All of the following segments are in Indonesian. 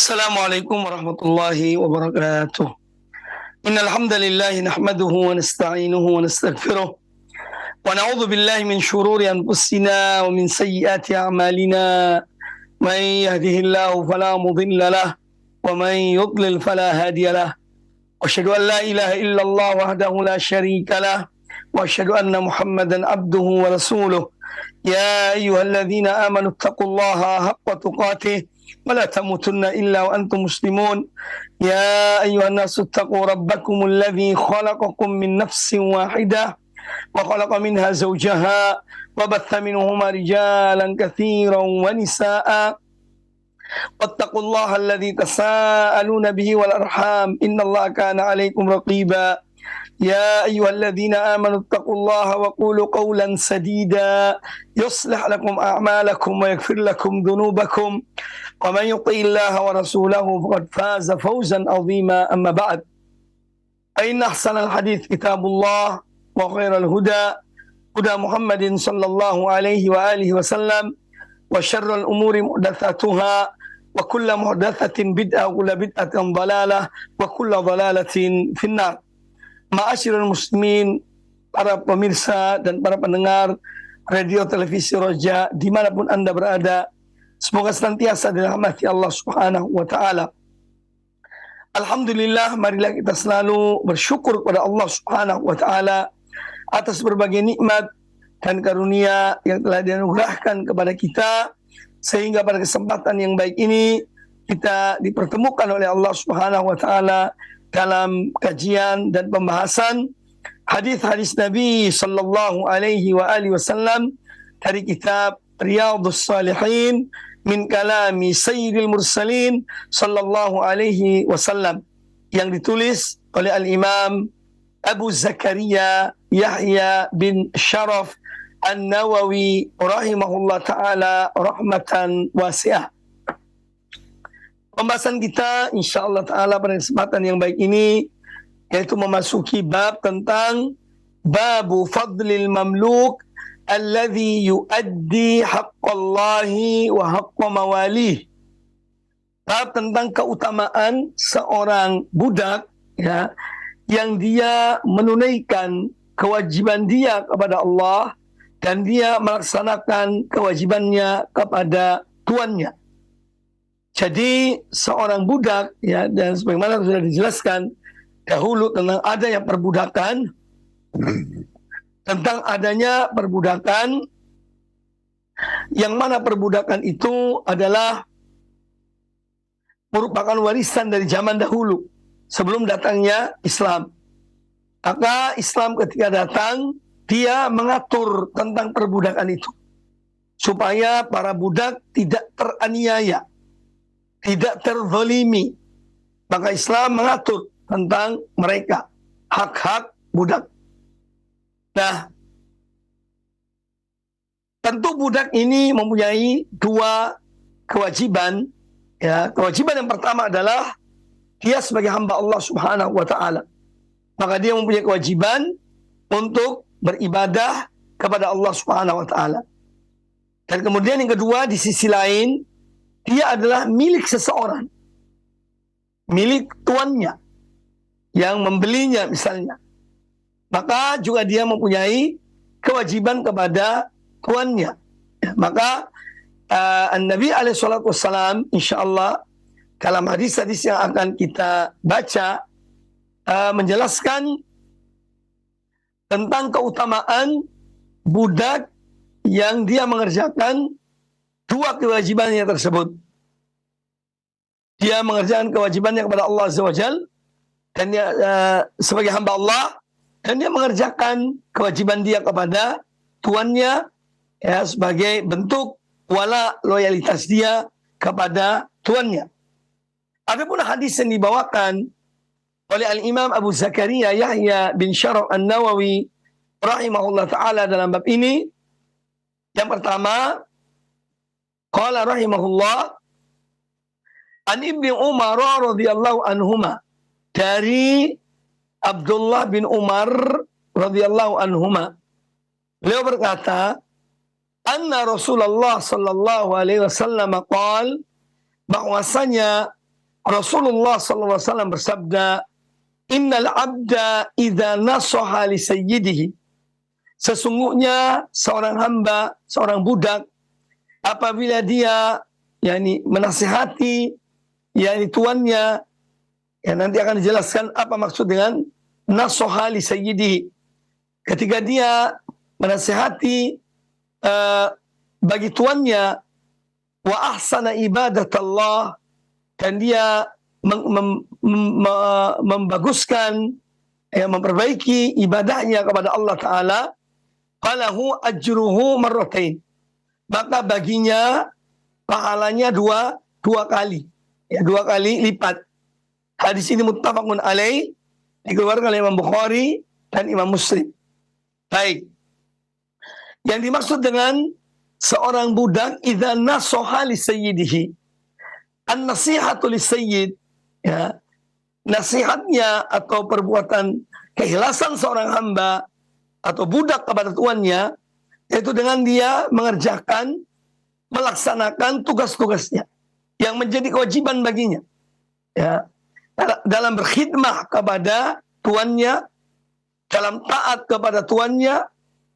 Assalamualaikum warahmatullahi wabarakatuh. Innal hamdalillah nahmaduhu wa nasta'inuhu wa nastaghfiruh wa na'udzu billahi min shururi anfusina wa min sayyiati a'malina. Man yahdihillahu fala mudilla lah wa man yudlil fala hadiya lah. Wa asyhadu an la ilaha illallah wahdahu la syarika lah wa asyhadu anna Muhammadan abduhu wa rasuluh. Ya ayyuhalladzina amanu taqullaha haqqa tuqatih ولا تموتن إلا وأنتم مسلمون يا أيها الناس اتقوا ربكم الذي خلقكم من نفس واحدة وخلق منها زوجها وبث منهما رجالا كثيرا ونساء واتقوا الله الذي تساءلون به والأرحام إن الله كان عليكم رقيبا يا أيها الذين آمنوا اتقوا الله وقولوا قولا سديدا يصلح لكم أعمالكم ويغفر لكم ذنوبكم ومن يطع الله ورسوله فقد فاز فوزا عظيما أما بعد فإن أحسن الحديث كتاب الله وخير الهدى هدى محمد صلى الله عليه وآله وسلم وشر الأمور محدثاتها وكل محدثة بدعة وكل بدعة ضلالة وكل ضلالة في النار. Ma'asyiral muslimin, para pemirsa dan para pendengar radio televisi Roja dimanapun Anda berada, semoga senantiasa dirahmati Allah Subhanahu wa Ta'ala. Alhamdulillah, marilah kita selalu bersyukur kepada Allah Subhanahu wa Ta'ala atas berbagai nikmat dan karunia yang telah dianugerahkan kepada kita, sehingga pada kesempatan yang baik ini kita dipertemukan oleh Allah Subhanahu wa Ta'ala dalam kajian dan pembahasan hadis-hadis Nabi sallallahu alaihi wa alihi wasallam dari kitab Riyadhus Shalihin min kalami Sayyidil Mursalin sallallahu alaihi wasallam yang ditulis oleh Al-Imam Abu Zakaria Yahya bin Sharaf An-Nawawi rahimahullah ta'ala rahmatan wasi'ah. Pembahasan kita insyaallah ta'ala pada kesempatan yang baik ini yaitu memasuki bab tentang babu fadlil mamluk alladhi yuaddi haqqallahi wa haqqa mawalih. Bab tentang keutamaan seorang budak ya, yang dia menunaikan kewajiban dia kepada Allah dan dia melaksanakan kewajibannya kepada tuannya. Jadi seorang budak ya, dan sebagaimana sudah dijelaskan dahulu tentang adanya perbudakan, tentang adanya perbudakan yang mana perbudakan itu adalah merupakan warisan dari zaman dahulu sebelum datangnya Islam. Maka Islam ketika datang dia mengatur tentang perbudakan itu supaya para budak tidak teraniaya, tidak terzalimi. Maka Islam mengatur tentang mereka, hak-hak budak. Nah, tentu budak ini mempunyai dua kewajiban. Ya, kewajiban yang pertama adalah dia sebagai hamba Allah Subhanahu wa Ta'ala. Maka dia mempunyai kewajiban untuk beribadah kepada Allah Subhanahu wa Ta'ala. Dan kemudian yang kedua, di sisi lain dia adalah milik seseorang, milik tuannya yang membelinya misalnya. Maka juga dia mempunyai kewajiban kepada tuannya. Maka Nabi SAW insyaallah dalam hadis-hadis yang akan kita baca menjelaskan tentang keutamaan budak yang dia mengerjakan dua kewajibannya tersebut. Dia mengerjakan kewajibannya kepada Allah Azza wa Jalla dan dia sebagai hamba Allah, dan dia mengerjakan kewajiban dia kepada tuannya ya, sebagai bentuk wala loyalitas dia kepada tuannya. Adapun hadis yang dibawakan oleh Al-Imam Abu Zakaria Yahya bin Sharaf An-Nawawi rahimahullah ta'ala dalam bab ini, yang pertama, qala rahimahullah an Ibnu Umar radhiyallahu anhuma, dari Abdullah bin Umar radhiyallahu anhuma, beliau berkata, anna Rasulullah sallallahu alaihi wasallam qaal, bahwasanya Rasulullah SAW bersabda, Innal abda idza nasaha li sayyidihi. Sesungguhnya seorang hamba, seorang budak, apabila dia menasihati tuannya, nanti akan dijelaskan apa maksud dengan nasaha li sayyidihi. Ketika dia menasihati bagi tuannya, wa ahsana ibadatallah, dan dia membaguskan, memperbaiki ibadahnya kepada Allah Ta'ala, falahu ajruhu marratain, maka baginya pahalanya dua kali, dua kali lipat. Hadis ini muttafaqun alaih, dikeluarkan oleh Imam Bukhari dan Imam Muslim. Baik, yang dimaksud dengan seorang budak idza nasaha li sayyidihi, an-nasihatu li sayyid, nasihatnya atau perbuatan keikhlasan seorang hamba atau budak kepada tuannya, yaitu dengan dia mengerjakan, melaksanakan tugas-tugasnya yang menjadi kewajiban baginya, dalam berkhidmah kepada tuannya, dalam taat kepada tuannya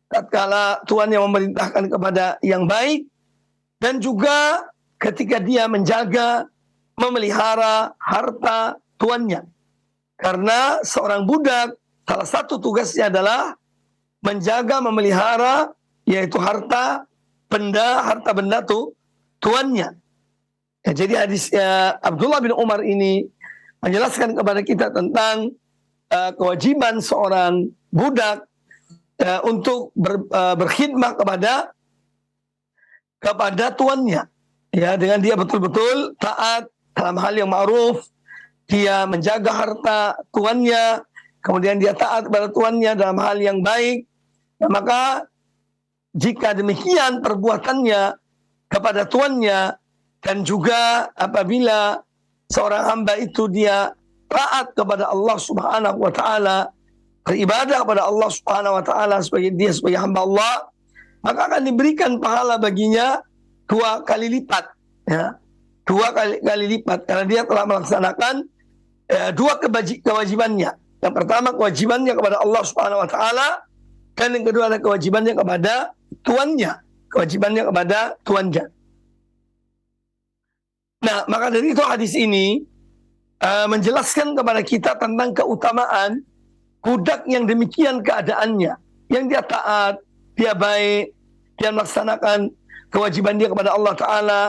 tatkala tuannya memerintahkan kepada yang baik, dan juga ketika dia menjaga, memelihara harta tuannya. Karena seorang budak, salah satu tugasnya adalah menjaga, memelihara, yaitu harta benda tuannya. Jadi hadisnya Abdullah bin Umar ini menjelaskan kepada kita tentang kewajiban seorang budak untuk berkhidmah kepada tuannya, dengan dia betul-betul taat dalam hal yang ma'ruf, dia menjaga harta tuannya, kemudian dia taat kepada tuannya dalam hal yang baik. Maka jika demikian perbuatannya kepada tuannya, dan juga apabila seorang hamba itu dia taat kepada Allah Subhanahu wa taala, beribadah kepada Allah Subhanahu wa taala sebagai hamba Allah, maka akan diberikan pahala baginya 2 kali lipat, 2 kali lipat, karena dia telah melaksanakan 2 kewajibannya. Yang pertama kewajibannya kepada Allah Subhanahu wa taala, dan yang kedua adalah kewajibannya kepada tuannya. Nah, maka dari itu hadis ini menjelaskan kepada kita tentang keutamaan budak yang demikian keadaannya, yang dia taat, dia baik, dia melaksanakan kewajiban dia kepada Allah Ta'ala,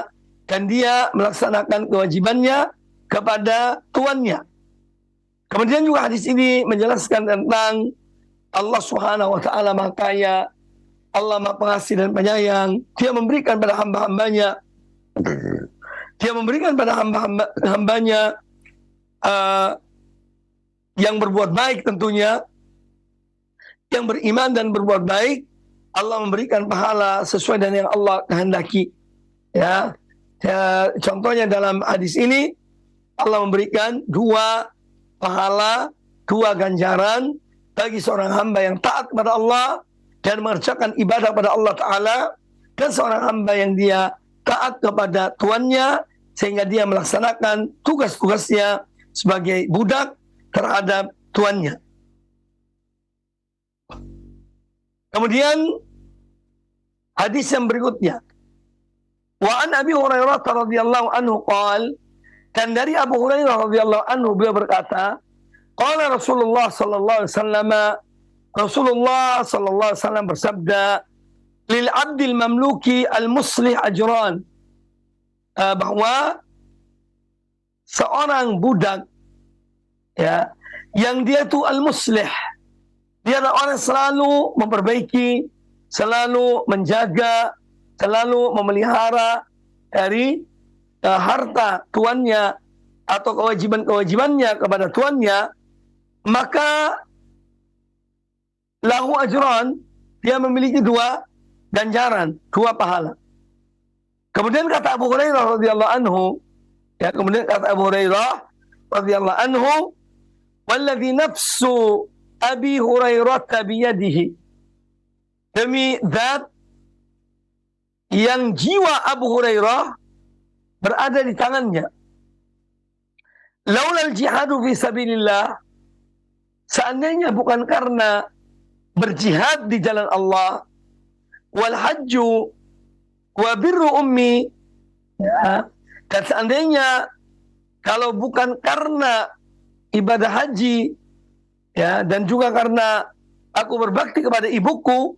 dan dia melaksanakan kewajibannya kepada tuannya. Kemudian juga hadis ini menjelaskan tentang Allah Subhanahu wa taala Maha Kaya, Allah Maha Pengasih dan Penyayang. Dia memberikan pada hamba-hambanya, yang berbuat baik tentunya, yang beriman dan berbuat baik, Allah memberikan pahala sesuai dengan yang Allah kehendaki. Contohnya dalam hadis ini, Allah memberikan 2 pahala, 2 ganjaran bagi seorang hamba yang taat kepada Allah dan mengerjakan ibadah kepada Allah Ta'ala, dan seorang hamba yang dia taat kepada tuannya sehingga dia melaksanakan tugas-tugasnya sebagai budak terhadap tuannya. Kemudian hadis yang berikutnya, wa an Abi Hurairah radhiyallahu anhu qala, dan dari Abu Hurairah radhiyallahu anhu beliau berkata, qala Rasulullah sallallahu alaihi wasallam, Rasulullah sallallahu alaihi wasallam bersabda, lil abdil mamluki al muslih ajran, bahwa seorang budak yang dia itu al muslih, dia adalah orang yang selalu memperbaiki, selalu menjaga, selalu memelihara dari harta tuannya atau kewajiban-kewajibannya kepada tuannya, maka lahu ajran, dia memiliki 2 ganjaran, 2 pahala. Kemudian kata Abu Hurairah radhiyallahu anhu, walladzi nafsu Abi Hurairah biyadihi, demi zat yang jiwa Abu Hurairah berada di tangannya. laulal jihadu fi sabilillah, seandainya bukan karena berjihad di jalan Allah, wal hajju wa birru ummi, ya, dan seandainya kalau bukan karena ibadah haji, ya, dan juga karena aku berbakti kepada ibuku,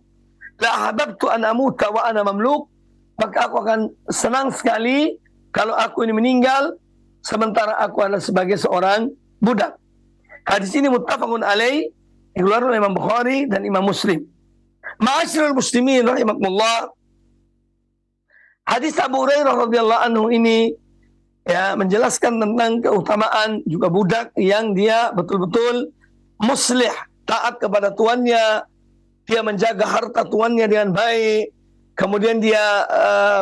la ahbabtu an amuta wa ana mamluk, maka aku akan senang sekali kalau aku ini meninggal sementara aku adalah sebagai seorang budak. Hadis ini muttafaqun alaih, dikeluarkan oleh Imam Bukhari dan Imam Muslim. Ma'asyiral muslimin rahimakumullah. Hadis Abu Hurairah radhiyallahu anhu ini, ya, menjelaskan tentang keutamaan juga budak yang dia betul-betul muslih, taat kepada tuannya, dia menjaga harta tuannya dengan baik, kemudian dia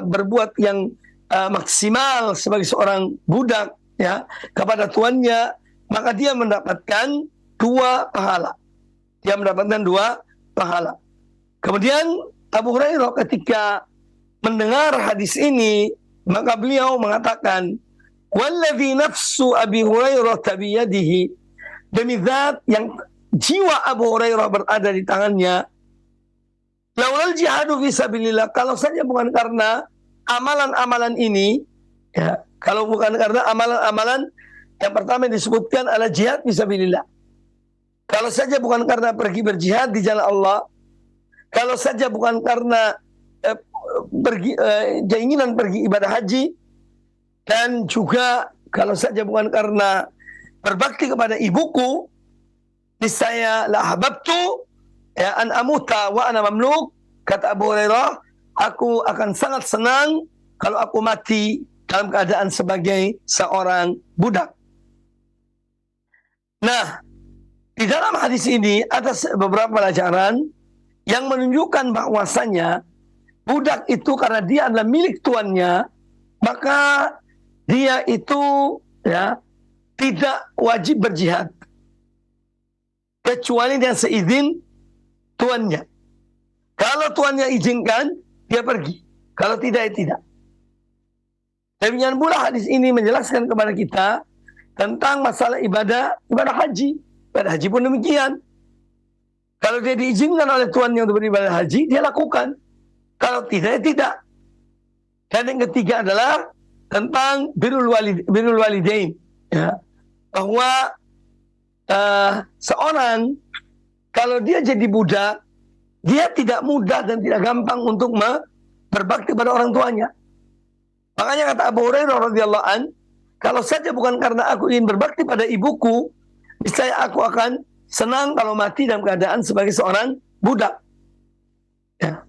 berbuat yang maksimal sebagai seorang budak, ya, kepada tuannya, maka dia mendapatkan 2 pahala. Dia mendapatkan 2 pahala. Kemudian Abu Hurairah ketika mendengar hadis ini, maka beliau mengatakan, "Walladzi nafsu Abi Hurairah biyadihi," demi zat yang jiwa Abu Hurairah berada di tangannya, laulal jihadu fi sabilillah, kalau saja bukan karena amalan-amalan ini, ya, kalau bukan karena amalan-amalan yang pertama yang disebutkan adalah jihad fi sabilillah, kalau saja bukan karena pergi berjihad di jalan Allah, kalau saja bukan karena keinginan pergi ibadah haji, dan juga kalau saja bukan karena berbakti kepada ibuku, niscaya la ahbabtu, ya, an amuta wa ana mamluk, kata Abu Hurairah, aku akan sangat senang kalau aku mati dalam keadaan sebagai seorang budak. Nah, di dalam hadis ini ada beberapa pelajaran yang menunjukkan bahwasanya budak itu karena dia adalah milik tuannya, maka dia itu, ya, tidak wajib berjihad kecuali dengan seizin tuannya. Kalau tuannya izinkan, dia pergi. Kalau tidak, ya tidak. Demikian pula hadis ini menjelaskan kepada kita tentang masalah ibadah haji. Ibadah haji pun demikian. Kalau dia diizinkan oleh tuannya untuk beribadah haji, dia lakukan. Kalau tidak, ya tidak. Dan yang ketiga adalah tentang birrul walidain, ya, bahwa seorang kalau dia jadi budak, dia tidak mudah dan tidak gampang untuk berbakti pada orang tuanya. Makanya kata Abu Hurairah radhiyallahu an, kalau saja bukan karena aku ingin berbakti pada ibuku, niscaya aku akan senang kalau mati dalam keadaan sebagai seorang budak. Ya.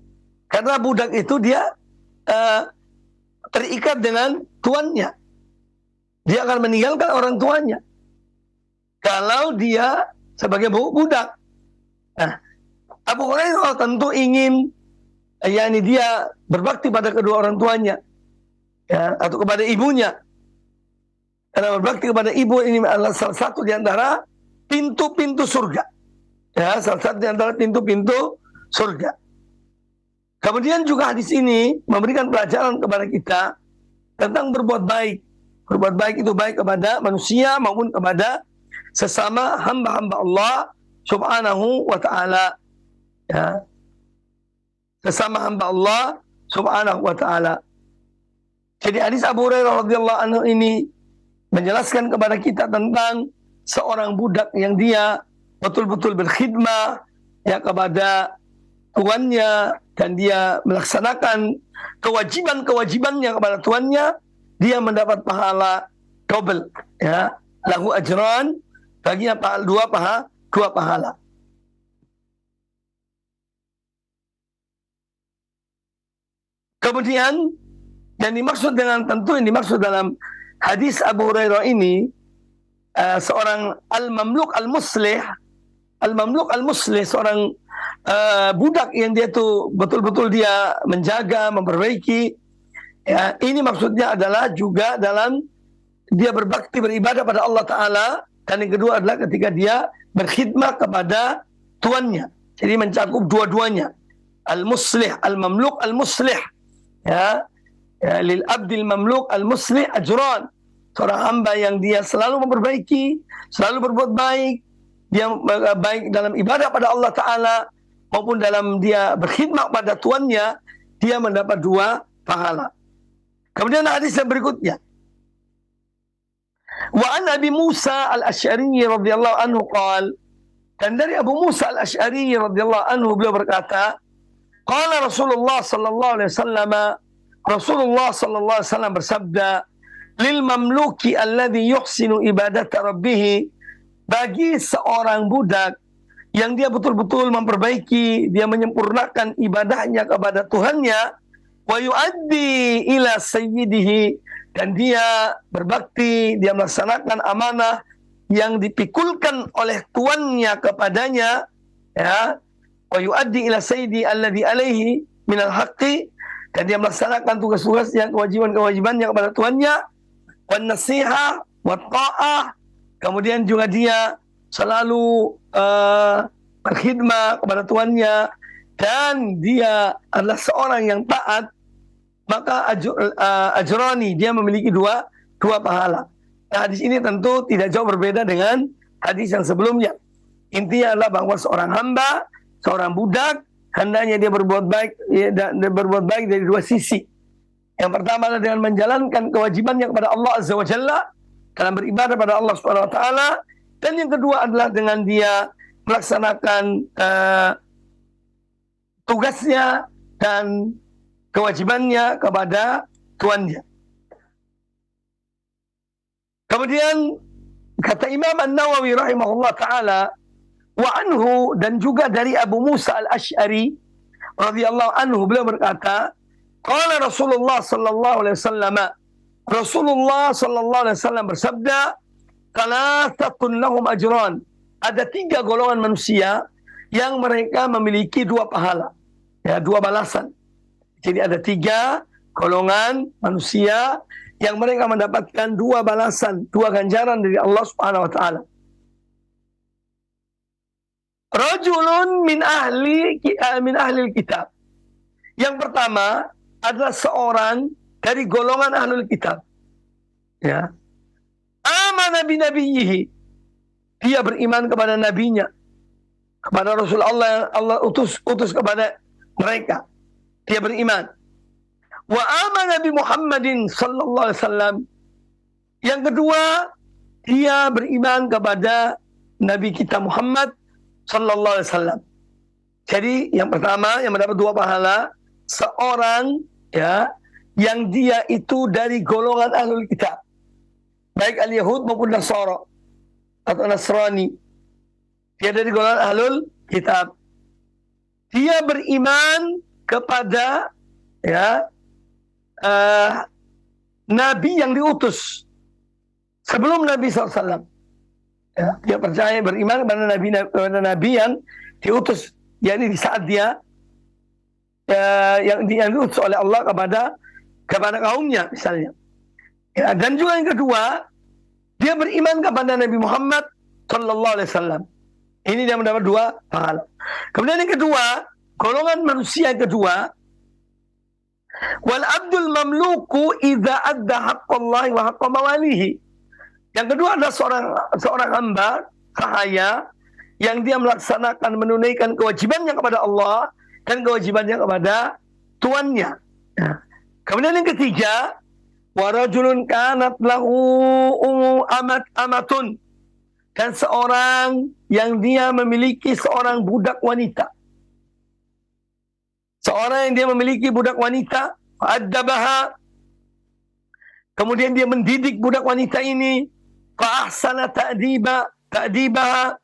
Karena budak itu dia terikat dengan tuannya. Dia akan meninggalkan orang tuanya kalau dia sebagai budak. Nah, Abu Hurairah tentu ingin, yakni dia berbakti pada kedua orang tuanya, ya, atau kepada ibunya. Karena berbakti kepada ibu ini adalah salah satu di antara pintu-pintu surga. Ya, salah satu di antara pintu-pintu surga. Kemudian juga hadis ini memberikan pelajaran kepada kita tentang berbuat baik. Berbuat baik itu baik kepada manusia maupun kepada sesama hamba-hamba Allah subhanahu wa ta'ala. Ya. Sesama hamba Allah subhanahu wa ta'ala. Jadi hadis Abu Hurairah radhiyallahu anhu ini menjelaskan kepada kita tentang seorang budak yang dia betul-betul berkhidmah, ya, kepada tuannya, dan dia melaksanakan kewajiban-kewajibannya kepada tuannya, dia mendapat pahala double, ya, lahu ajran, baginya dua pahala. Kemudian yang dimaksud dalam hadis Abu Hurairah ini, seorang al-mamluk al-muslih, seorang budak yang dia tuh betul-betul dia menjaga, memperbaiki, ya, ini maksudnya adalah juga dalam dia berbakti beribadah pada Allah Ta'ala, dan yang kedua adalah ketika dia berkhidmat kepada tuannya. Jadi mencakup dua-duanya, al-muslih, al-mamluk al-muslih, ya, ya, lil abdil mamluk al-muslih ajran, seorang hamba yang dia selalu memperbaiki, selalu berbuat baik, dia baik dalam ibadah pada Allah Ta'ala maupun dalam dia berkhidmat pada tuannya, dia mendapat 2 pahala. Kemudian hadis yang berikutnya, wa an Abi Musa al-Asy'ari radhiyallahu anhu qala, dan dari Abu Musa al-Asy'ari radhiyallahu anhu beliau berkata, qala Rasulullah sallallahu alaihi wasallam, Rasulullah sallallahu alaihi wasallam bersabda, lil mamluki alladhi yuhsinu ibadata rabbih, bagi seorang budak yang dia betul-betul memperbaiki, dia menyempurnakan ibadahnya kepada Tuhannya, wa yuaddi ila sayyidihi, dan dia berbakti, dia melaksanakan amanah yang dipikulkan oleh tuannya kepadanya, ya, wa yuaddi ila sayyidi alladhi alaihi minal haqqi, dan dia melaksanakan tugas-tugasnya, kewajiban-kewajibannya kepada tuannya, wan nasihah wa ta'ah, kemudian juga dia selalu berkhidmat kepada tuannya, dan dia adalah seorang yang taat, maka ajrani, dia memiliki dua pahala. Nah, hadis ini tentu tidak jauh berbeda dengan hadis yang sebelumnya. Intinya adalah bahwa seorang hamba, seorang budak, hendaknya dia berbuat baik, berbuat baik dari 2 sisi. Yang pertama adalah dengan menjalankan kewajibannya kepada Allah Azza wa Jalla dalam beribadah pada Allah Subhanahu wa taala, dan yang kedua adalah dengan dia melaksanakan tugasnya dan kewajibannya kepada tuannya. Kemudian kata Imam An-Nawawi rahimahullah taala, wa anhu, dan juga dari Abu Musa al-Asy'ari radhiyallahu anhu, beliau berkata, qala Rasulullah sallallahu alaihi wasallam, Rasulullah sallallahu alaihi wasallam bersabda, thalathatun lahum ajran, ada 3 golongan manusia yang mereka memiliki 2 pahala, ya, 2 balasan. Jadi ada 3 golongan manusia yang mereka mendapatkan 2 balasan, 2 ganjaran dari Allah Subhanahu wa taala. Rajulun min ahli kitab. Yang pertama adalah seorang dari golongan ahlul kitab. Ya. Amana bi nabiyhi. Dia beriman kepada nabinya, kepada Rasul Allah yang Allah utus kepada mereka. Dia beriman. Wa amana bi Muhammadin sallallahu alaihi wasallam. Yang kedua, dia beriman kepada Nabi kita Muhammad sallallahu alaihi wasallam. Jadi yang pertama yang mendapat 2 pahala, seorang, ya, yang dia itu dari golongan ahlul kitab, baik al-Yahud maupun Nasara atau Nasrani. Dia dari golongan ahlul kitab. Dia beriman kepada, ya, Nabi yang diutus sebelum Nabi SAW. Ya, dia percaya, beriman kepada Nabi yang diutus, yakni di saat dia yang diutus oleh Allah kepada kaumnya misalnya. Ya, dan juga yang kedua, dia beriman kepada Nabi Muhammad sallallahu alaihi wasallam. Ini dia mendapat 2 pahala. Kemudian yang kedua, golongan manusia yang kedua, wal abdul mamluku idza adda haqqallahi wa haqqa mawalihi. Yang kedua adalah seorang hamba sahaya yang dia melaksanakan, menunaikan kewajibannya kepada Allah dan kewajibannya kepada tuannya. Ya. Kemudian yang ketiga, wa rajulun kanat lahu amatun, dan seorang yang dia memiliki seorang budak wanita. Seorang yang dia memiliki budak wanita, fa'addabaha, kemudian dia mendidik budak wanita ini, fa'ahsana ta'dibaha,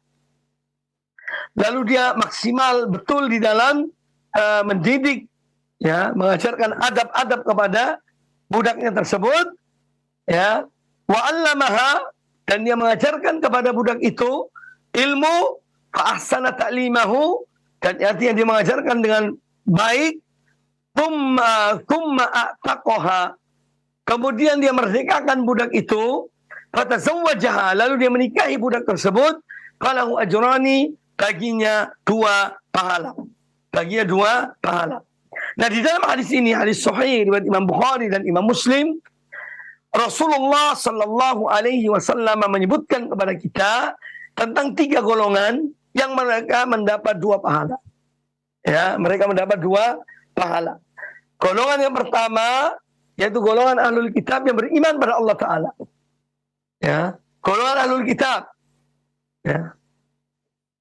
lalu dia maksimal betul di dalam mendidik, ya, mengajarkan adab-adab kepada budaknya tersebut, ya, wa 'allamaha, dan dia mengajarkan kepada budak itu ilmu, fa'ahsana ta'limahu, dan artinya dia mengajarkan dengan baik, thumma a'taqaha, kemudian dia merdekakan budak itu, fatazawwajaha, lalu dia menikahi budak tersebut, falahu ajrani, baginya 2 pahala. Baginya 2 pahala. Nah, di dalam hadis ini, hadis sahih riwayat Imam Bukhari dan Imam Muslim, Rasulullah Sallallahu Alaihi Wasallam menyebutkan kepada kita tentang 3 golongan yang mereka mendapat 2 pahala. Ya, mereka mendapat 2 pahala. Golongan yang pertama yaitu golongan ahlul kitab yang beriman pada Allah Ta'ala. Ya, golongan ahlul kitab. Ya.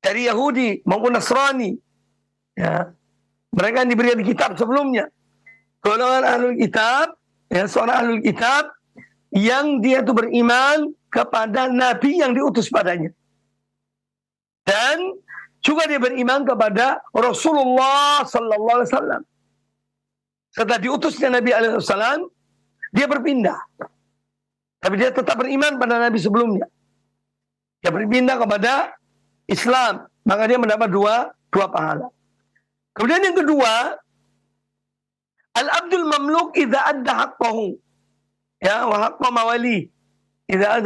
Dari Yahudi maupun Nasrani. Ya. Mereka yang diberikan kitab sebelumnya. Golongan ahlul kitab, ya, seorang ahlul kitab yang dia itu beriman kepada nabi yang diutus padanya. Dan juga dia beriman kepada Rasulullah sallallahu alaihi wasallam. Setelah diutusnya Nabi alaihi wasallam, dia berpindah. Tapi dia tetap beriman pada nabi sebelumnya. Dia berpindah kepada Islam, maka dia mendapat dua pahala. Kemudian yang kedua, al-abdul mamluk idza adda haqqahu. Ya, wa haqqa mawali. Idza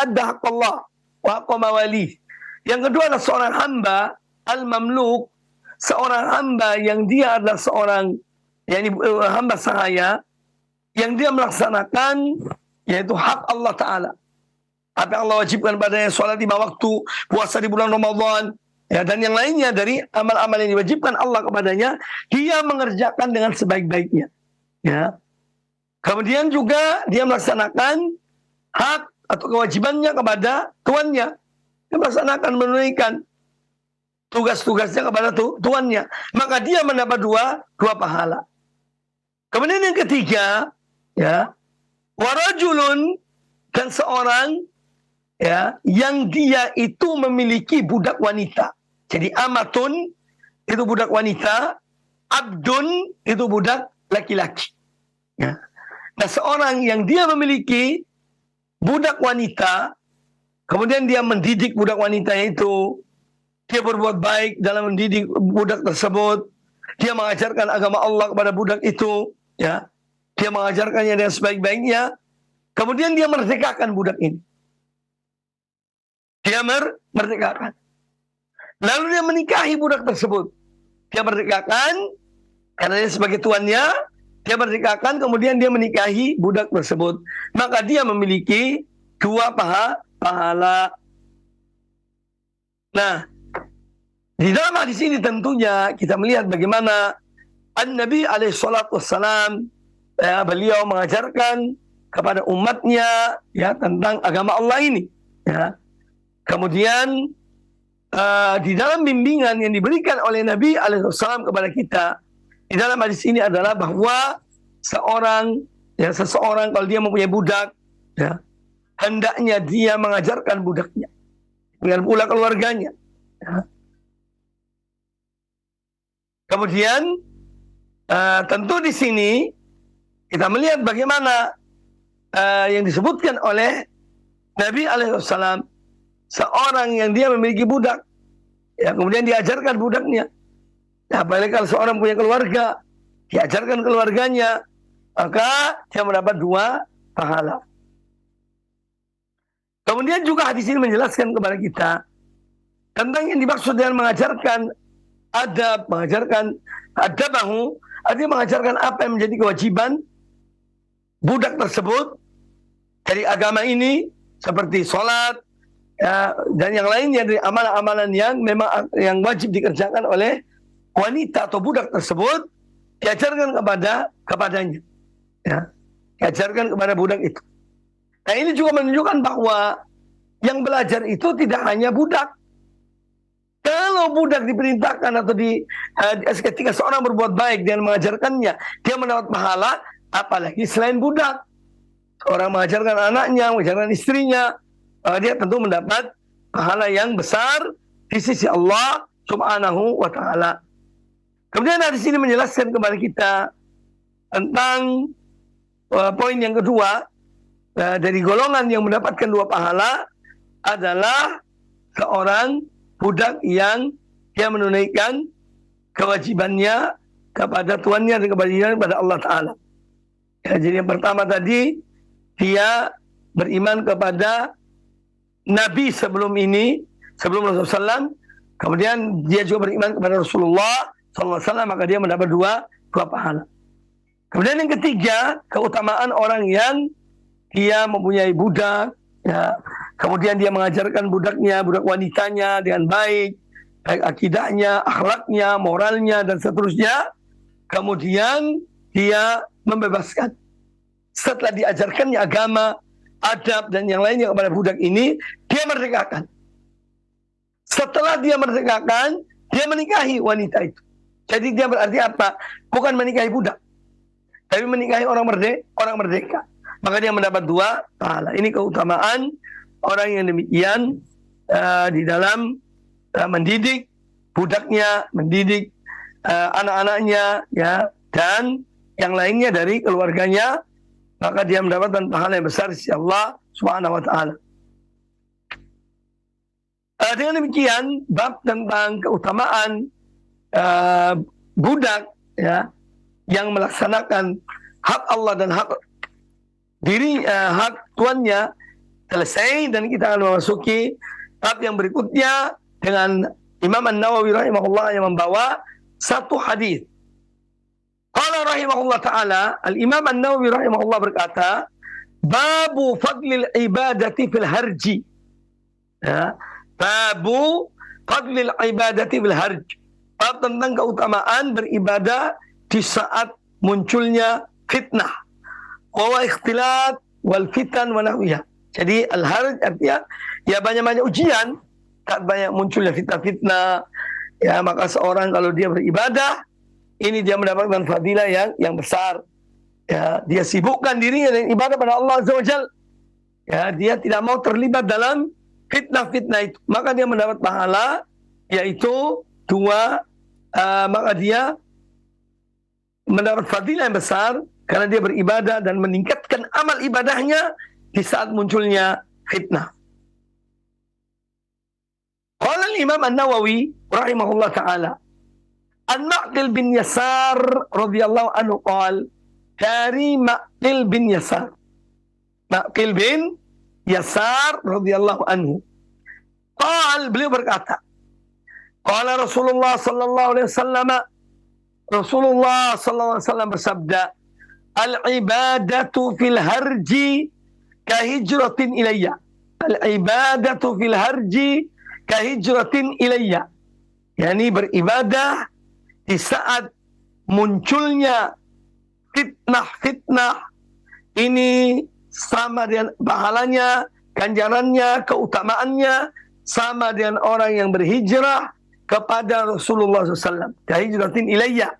adda haqqallah wa haqqa mawali. Yang kedua adalah seorang hamba al-mamluk, seorang hamba yang dia adalah seorang hamba sahaya yang dia melaksanakan yaitu hak Allah Ta'ala. Apa yang Allah wajibkan padanya, sholat 5 waktu, puasa di bulan Ramadan, ya, dan yang lainnya dari amal-amal yang diwajibkan Allah kepadanya, dia mengerjakan dengan sebaik-baiknya. Ya. Kemudian juga dia melaksanakan hak atau kewajibannya kepada tuannya. Dia melaksanakan, menunaikan tugas-tugasnya kepada tuannya. Maka dia mendapat dua pahala. Kemudian yang ketiga, ya, warajulun, dan seorang, ya, yang dia itu memiliki budak wanita. Jadi amatun itu budak wanita, abdun itu budak laki-laki. Ya. Nah, seorang yang dia memiliki budak wanita, kemudian dia mendidik budak wanitanya itu, dia berbuat baik dalam mendidik budak tersebut, dia mengajarkan agama Allah kepada budak itu, ya, dia mengajarkannya dengan sebaik-baiknya, kemudian dia merdekakan budak ini. Dia merdekakan. Lalu dia menikahi budak tersebut. Dia merdekakan, karena dia sebagai tuannya, dia merdekakan, kemudian dia menikahi budak tersebut. Maka dia memiliki 2 pahala. Nah, di dalam hadis ini tentunya kita melihat bagaimana An-Nabi alaihi salatu wassalam, ya, beliau mengajarkan kepada umatnya, ya, tentang agama Allah ini. Ya. Kemudian di dalam bimbingan yang diberikan oleh Nabi alaihi salam kepada kita di dalam hadis ini adalah bahwa seseorang kalau dia mempunyai budak, ya, hendaknya dia mengajarkan budaknya, dengan pula keluarganya. Ya. Kemudian tentu di sini kita melihat bagaimana yang disebutkan oleh Nabi alaihissalam, seorang yang dia memiliki budak, ya, kemudian diajarkan budaknya. Nah, apalagi kalau seorang punya keluarga, diajarkan keluarganya, maka dia mendapat 2 pahala. Kemudian juga hadis ini menjelaskan kepada kita tentang yang dimaksud dengan mengajarkan adab, mengajarkan adabahu, artinya mengajarkan apa yang menjadi kewajiban budak tersebut dari agama ini, seperti sholat, ya, dan yang lainnya dari amalan-amalan yang memang yang wajib dikerjakan oleh wanita atau budak tersebut, diajarkan kepadanya, ya, diajarkan kepada budak itu. Nah, ini juga menunjukkan bahwa yang belajar itu tidak hanya budak. Kalau budak diperintahkan atau ketika seorang berbuat baik dan mengajarkannya, dia mendapat pahala, apalagi selain budak. Orang mengajarkan anaknya, mengajarkan istrinya, dia tentu mendapat pahala yang besar di sisi Allah Subhanahu wa Ta'ala. Kemudian hadis ini menjelaskan kepada kita tentang poin yang kedua, dari golongan yang mendapatkan 2 pahala adalah seorang budak yang dia menunaikan kewajibannya kepada tuannya dan kewajibannya kepada Allah Ta'ala. Ya, jadi yang pertama tadi, dia beriman kepada Nabi sebelum Rasulullah SAW, kemudian dia juga beriman kepada Rasulullah SAW, maka dia mendapat 2 pahala. Kemudian yang ketiga, keutamaan orang yang dia mempunyai budak, ya, kemudian dia mengajarkan budaknya, budak wanitanya dengan baik, baik akidahnya, akhlaknya, moralnya, dan seterusnya. Kemudian dia membebaskan. Setelah diajarkannya agama, adab, dan yang lainnya kepada budak ini, dia merdekakan. Setelah dia merdekakan, dia menikahi wanita itu. Jadi dia berarti apa? Bukan menikahi budak, tapi menikahi orang merdeka. Maka dia mendapat 2 pahala. Ini keutamaan orang yang demikian di dalam mendidik budaknya, mendidik anak-anaknya, ya, dan yang lainnya dari keluarganya. Maka dia mendapatkan pahala yang besar sisi Allah Subhanahu wa taala. Dengan demikian, bab tentang keutamaan budak, ya, yang melaksanakan hak Allah dan hak hak tuannya selesai, dan kita akan memasuki bab yang berikutnya dengan Imam An-Nawawi rahimahullah yang membawa satu hadis. Qala rahimahullah ta'ala, Al-Imam An-Nawawi rahimahullah berkata, babu fadlil ibadati fil harji. Ya, babu fadlil ibadati fil harji. Bab tentang keutamaan beribadah di saat munculnya fitnah. Wa ikhtilat wal fitan wa nahwiha. Jadi al-harj artinya ya banyak-banyak ujian, tak banyak munculnya fitnah-fitnah. Ya, maka seorang kalau dia beribadah, ini dia mendapatkan fadilah yang besar. Ya, dia sibukkan dirinya dengan ibadah pada Allah Azza wa Jalla. Ya, dia tidak mau terlibat dalam fitnah-fitnah itu. Maka dia mendapat pahala, yaitu 2, maka dia mendapat fadilah yang besar karena dia beribadah dan meningkatkan amal ibadahnya di saat munculnya fitnah. Qala al-Imam An-Nawawi rahimahullah ta'ala, an Ma'qil bin Yasar radhiyallahu anhu qala, dari Ma'qil bin Yasar. Ma'qil bin Yasar radhiyallahu anhu. Qala, beliau berkata, qala Rasulullah sallallahu alaihi wasallam, Rasulullah sallallahu alaihi wasallam bersabda, al-ibadatu fil harji kahijratin ilayya. Al-ibadatu fil harji kahijratin ilayya. Yani beribadah di saat munculnya fitnah-fitnah ini sama dengan pahalanya, ganjarannya, keutamaannya sama dengan orang yang berhijrah kepada Rasulullah SAW. Kahijratin ilayya,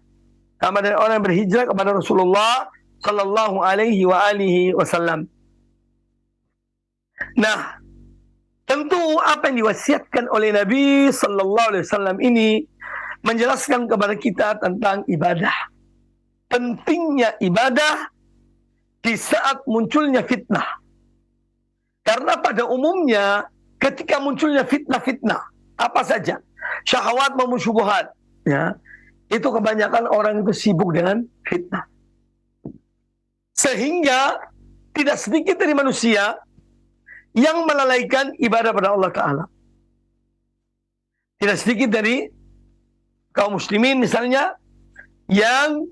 sama dengan orang yang berhijrah kepada Rasulullah sallallahu alaihi wa alihi wasallam. Nah, tentu apa yang diwasiatkan oleh Nabi sallallahu alaihi wasallam ini menjelaskan kepada kita tentang ibadah. Pentingnya ibadah di saat munculnya fitnah. Karena pada umumnya ketika munculnya fitnah-fitnah, apa saja, syahwat maupun syubhat, ya, itu kebanyakan orang itu sibuk dengan fitnah. Sehingga tidak sedikit dari manusia yang melalaikan ibadah pada Allah Ta'ala. Tidak sedikit dari kaum muslimin misalnya yang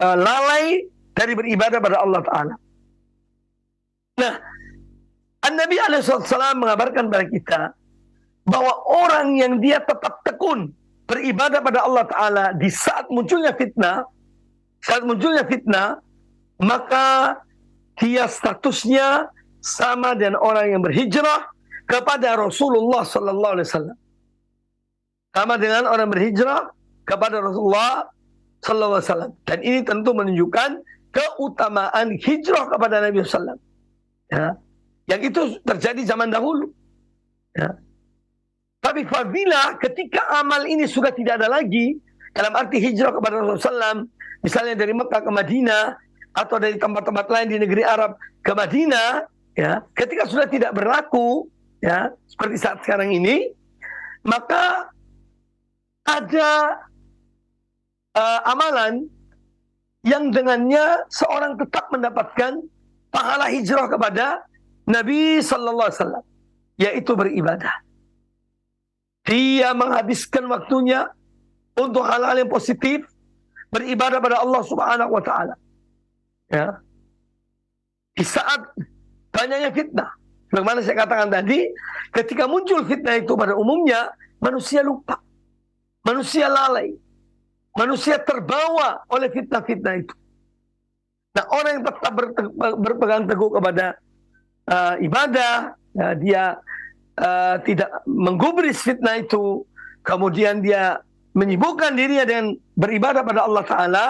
lalai dari beribadah pada Allah Ta'ala. Nah, An-Nabi SAW mengabarkan kepada kita bahwa orang yang dia tetap tekun beribadah pada Allah Ta'ala di saat munculnya fitnah, maka dia statusnya sama dengan orang yang berhijrah kepada Rasulullah sallallahu alaihi wasallam. Sama dengan orang berhijrah kepada Rasulullah sallallahu alaihi wasallam. Dan ini tentu menunjukkan keutamaan hijrah kepada Nabi sallallahu alaihi wasallam. Ya. Yang itu terjadi zaman dahulu. Ya. Tapi fadilah ketika amal ini sudah tidak ada lagi, dalam arti hijrah kepada Rasulullah SAW, misalnya dari Mekah ke Madinah, atau dari tempat-tempat lain di negeri Arab ke Madinah, ya, ketika sudah tidak berlaku, ya, seperti saat sekarang ini, maka ada amalan yang dengannya seorang tetap mendapatkan pahala hijrah kepada Nabi Sallallahu Alaihi Wasallam, yaitu beribadah. Dia menghabiskan waktunya untuk hal-hal yang positif, beribadah pada Allah Subhanahu Wa Taala. Ya. di saat banyaknya fitnah. Bagaimana saya katakan tadi, ketika muncul fitnah itu pada umumnya, manusia lupa, manusia lalai, manusia terbawa oleh fitnah-fitnah itu. Nah, orang yang tetap berpegang teguh kepada ibadah, ya, dia tidak menggubris fitnah itu, kemudian dia menyibukkan dirinya dengan beribadah pada Allah Ta'ala,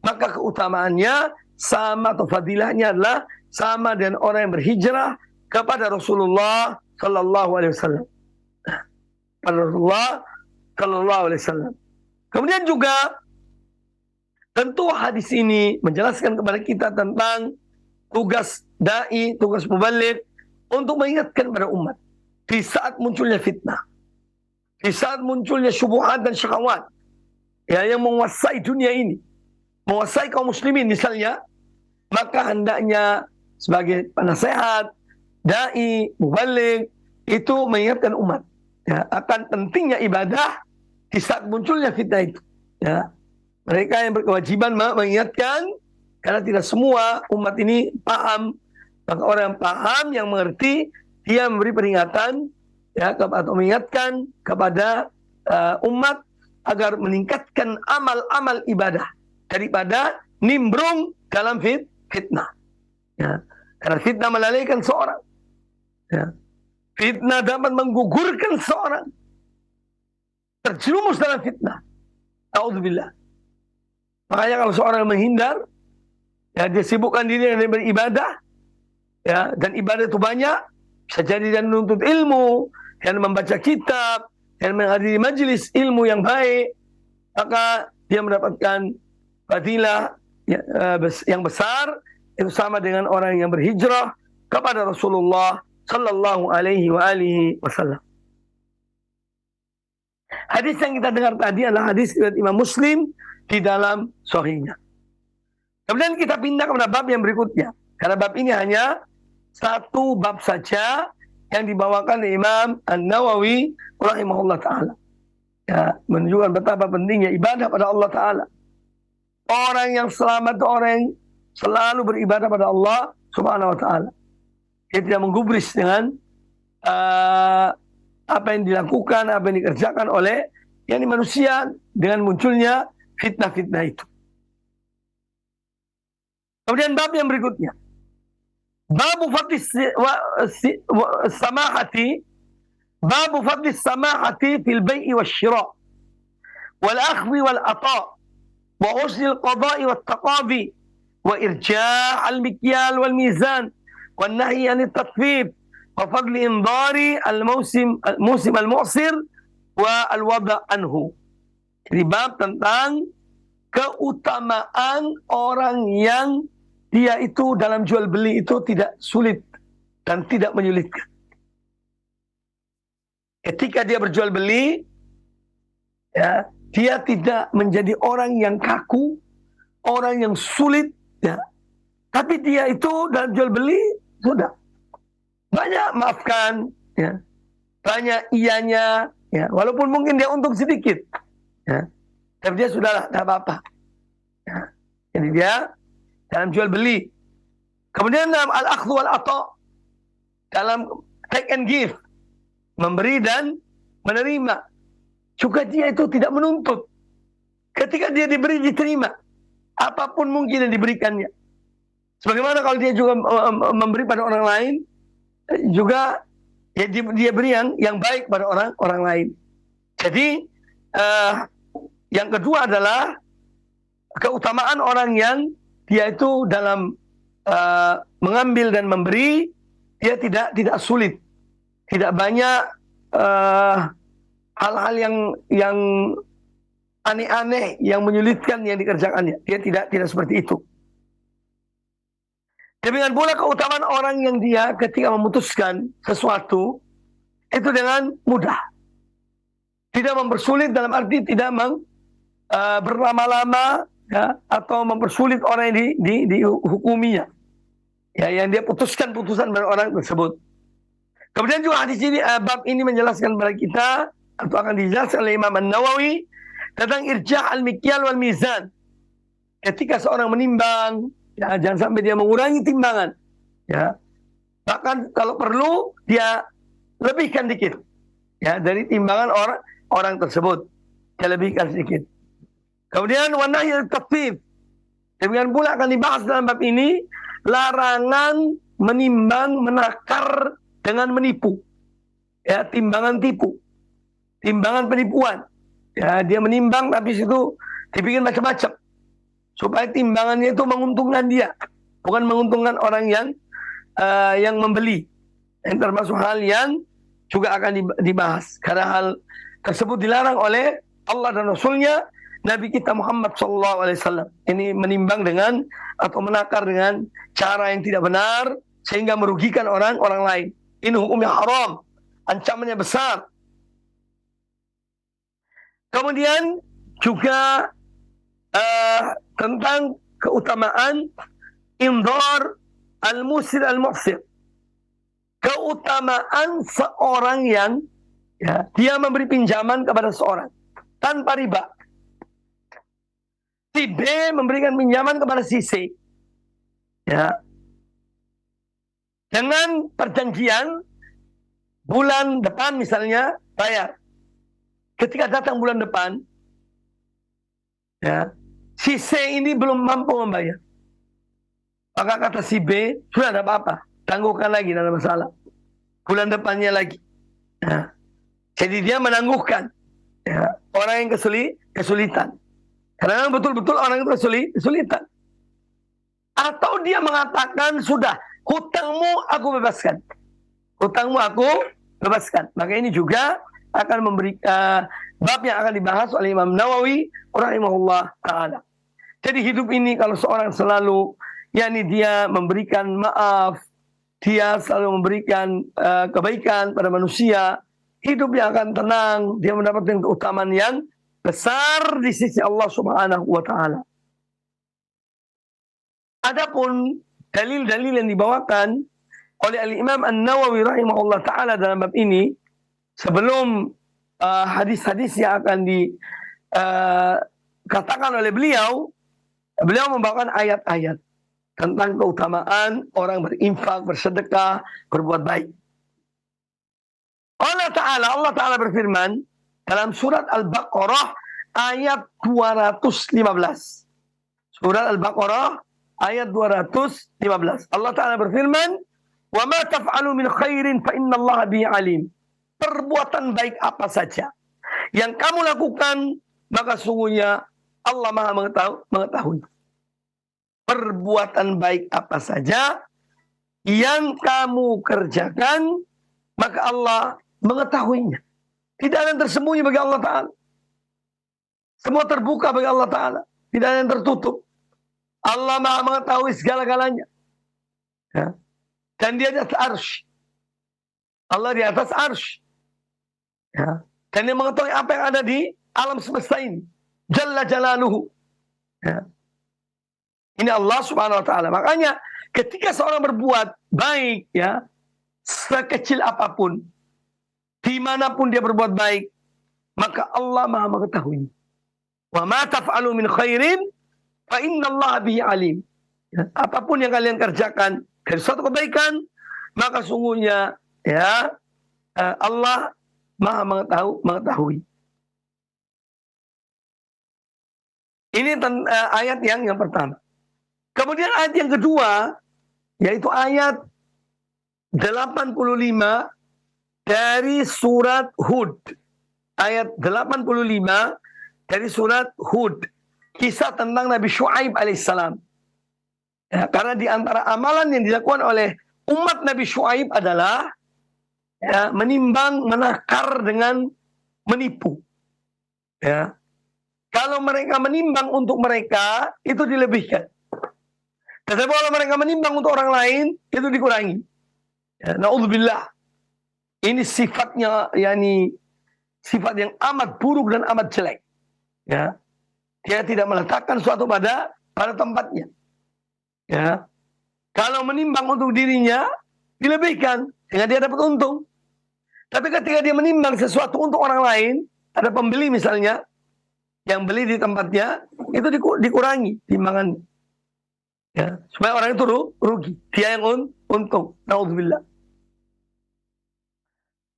maka keutamaannya sama atau fadilahnya adalah sama dengan orang yang berhijrah kepada Rasulullah Sallallahu Alaihi Wasallam. Pada Rasulullah Sallallahu Alaihi Wasallam. Kemudian juga tentu hadis ini menjelaskan kepada kita tentang tugas dai, tugas mubaligh untuk mengingatkan pada umat di saat munculnya fitnah, di saat munculnya syubhat dan syahwat, ya, yang menguasai dunia ini, menguasai kaum muslimin misalnya, maka hendaknya sebagai penasehat, dai, mubaligh itu mengingatkan umat, ya, akan pentingnya ibadah di saat munculnya fitnah itu. Ya, mereka yang berkewajiban mengingatkan, karena tidak semua umat ini paham. Maka orang yang paham, yang mengerti, dia memberi peringatan, ya, atau mengingatkan kepada umat agar meningkatkan amal-amal ibadah daripada nimbrung dalam fitnah. Ya, karena fitnah melalaikan seorang. Ya, fitnah dapat menggugurkan seorang, terjerumus dalam fitnah. A'udzubillah. Makanya kalau seorang menghindar, ya, dia sibukkan diri dengan beribadah, ya, dan ibadah itu banyak, bisa jadi dia menuntut ilmu, dan membaca kitab, dan menghadiri majelis ilmu yang baik, maka dia mendapatkan fadilah yang besar, itu sama dengan orang yang berhijrah kepada Rasulullah Sallallahu Alaihi Wasallam. Hadis yang kita dengar tadi adalah hadis riwayat Imam Muslim di dalam sahihnya. Kemudian kita pindah kepada bab yang berikutnya, karena bab ini hanya satu bab saja yang dibawakan oleh Imam An-Nawawi rahimahullah ta'ala, ya, menunjukkan betapa pentingnya ibadah pada Allah Ta'ala. Orang yang selamat itu orang yang selalu beribadah pada Allah Subhanahu wa ta'ala. Dia tidak menggubris dengan apa yang dilakukan, apa yang dikerjakan oleh yakni manusia dengan munculnya fitnah-fitnah itu. Kemudian bab yang berikutnya, babu fadlis samahati, babu fadlis samahati fil bai'i wasyira wal akhwi wal ata wa husnil qada'i wat taqadi wa irja' al mikyal wal mizan wan nahyi anit tatfif wa fadli indari al musim al mu'sir wa al wada' anhu. Jadi bab tentang keutamaan orang yang dia itu dalam jual beli itu tidak sulit dan tidak menyulitkan. Ketika dia berjual beli, ya, dia tidak menjadi orang yang kaku, orang yang sulit, ya. Tapi dia itu dalam jual beli sudah banyak maafkan, ya, banyak iyanya, ya, walaupun mungkin dia untung sedikit, ya, tapi dia sudahlah, tidak apa-apa. Ya. Jadi dia dalam jual beli. Kemudian dalam al-akhdhu wal-ata, dalam take and give, memberi dan menerima, juga dia itu tidak menuntut. Ketika dia diberi, diterima. Apapun mungkin yang diberikannya. Sebagaimana kalau dia juga memberi pada orang lain, juga ya dia beri yang baik pada orang lain. Jadi yang kedua adalah keutamaan orang yang dia itu dalam mengambil dan memberi, dia tidak sulit, tidak banyak hal-hal yang aneh-aneh yang menyulitkan yang dikerjakannya. Dia tidak seperti itu. Demikian pula keutamaan orang yang dia ketika memutuskan sesuatu itu dengan mudah, tidak mempersulit, dalam arti tidak berlama-lama, ya, atau mempersulit orang yang dihukuminya, ya, yang dia putuskan putusan pada orang tersebut. Kemudian juga hadis ini, bab ini menjelaskan kepada kita, atau akan dijelaskan oleh Imam An-Nawawi tentang irja' al-mikyal wal mizan. Ketika seorang menimbang, ya, jangan sampai dia mengurangi timbangan. Ya, bahkan kalau perlu dia lebihkan dikit, ya, dari timbangan orang tersebut, dia lebihkan sedikit. Kemudian wanahi tatfif, demikian pula akan dibahas dalam bab ini larangan menimbang, menakar dengan menipu. Ya, timbangan tipu, timbangan penipuan. Ya, dia menimbang tapi situ dibikin macam-macam supaya timbangannya itu menguntungkan dia, bukan menguntungkan orang yang membeli. Yang termasuk hal yang juga akan dibahas karena hal tersebut dilarang oleh Allah dan Rasulnya, Nabi kita Muhammad SAW. Ini menimbang dengan atau menakar dengan cara yang tidak benar sehingga merugikan orang lain. Ini hukumnya haram, ancamannya besar. Kemudian juga tentang keutamaan indhar al-musir al-muhsir. Keutamaan seorang yang dia memberi pinjaman kepada seorang tanpa riba. Si B memberikan pinjaman kepada si C, ya, dengan perjanjian bulan depan misalnya bayar. Ketika datang bulan depan, ya, si C ini belum mampu membayar. Maka kata si B, sudah ada apa-apa, tangguhkan lagi, tidak ada masalah. Bulan depannya lagi. Ya. Jadi dia menangguhkan, ya, orang yang kesulitan. Karena betul-betul orang itu kesulitan. Atau dia mengatakan, sudah, hutangmu aku bebaskan. Hutangmu aku bebaskan. Maka ini juga akan memberi bab yang akan dibahas oleh Imam Nawawi rahimahullah ta'ala. Jadi hidup ini kalau seorang selalu, yakni dia memberikan maaf, dia selalu memberikan kebaikan pada manusia, hidupnya akan tenang, dia mendapatkan keutamaan yang besar di sisi Allah Subhanahu wa taala. Adapun dalil-dalil yang dibawakan oleh Al-Imam An-Nawawi rahimahullah taala dalam bab ini, sebelum hadis-hadis yang akan dikatakan oleh beliau membawakan ayat-ayat tentang keutamaan orang berinfak, bersedekah, berbuat baik. Allah Ta'ala berfirman dalam surat Al-Baqarah ayat 215. Surat Al-Baqarah ayat 215. Allah Ta'ala berfirman, "Wa ma taf'alu min khairin fa innallaha bihi alim." Perbuatan baik apa saja yang kamu lakukan, maka sungguhnya Allah Maha mengetahui. Perbuatan baik apa saja yang kamu kerjakan, maka Allah mengetahuinya. Tidak ada yang tersembunyi bagi Allah Ta'ala. Semua terbuka bagi Allah Ta'ala. Tidak ada yang tertutup. Allah Maha mengetahui segala-galanya. Ya. Dan dia di atas arsy. Allah di atas arsy. Ya. Dan dia mengetahui apa yang ada di alam semesta ini. Jalla jalaluhu. Ya. Ini Allah Subhanahu wa taala. Makanya ketika seorang berbuat baik, ya, sekecil apapun, dimanapun dia berbuat baik, maka Allah Maha mengetahui. Wa ma taf'alu min khairin fa innallaha bihi alim. Ya, apapun yang kalian kerjakan dari suatu kebaikan, maka sungguhnya, ya, Allah Maha mengetahui. Ini ayat yang pertama. Kemudian ayat yang kedua, yaitu ayat 85 dari surat Hud. Ayat 85 dari surat Hud. Kisah tentang Nabi Syuaib alaihissalam. Ya, karena di antara amalan yang dilakukan oleh umat Nabi Syuaib adalah, ya, menimbang, menakar dengan menipu. Ya. Kalau mereka menimbang untuk mereka, itu dilebihkan. Tetapi kalau mereka menimbang untuk orang lain, itu dikurangi. Ya, na'udzubillah. Ini sifatnya, yakni sifat yang amat buruk dan amat jelek. Ya. Dia tidak meletakkan suatu pada tempatnya. Ya. Kalau menimbang untuk dirinya, dilebihkan sehingga dia dapat untung. Tapi ketika dia menimbang sesuatu untuk orang lain, ada pembeli misalnya yang beli di tempatnya, itu dikurangi timbangannya. Ya, supaya orang itu rugi, dia yang untung. Naudzubillah.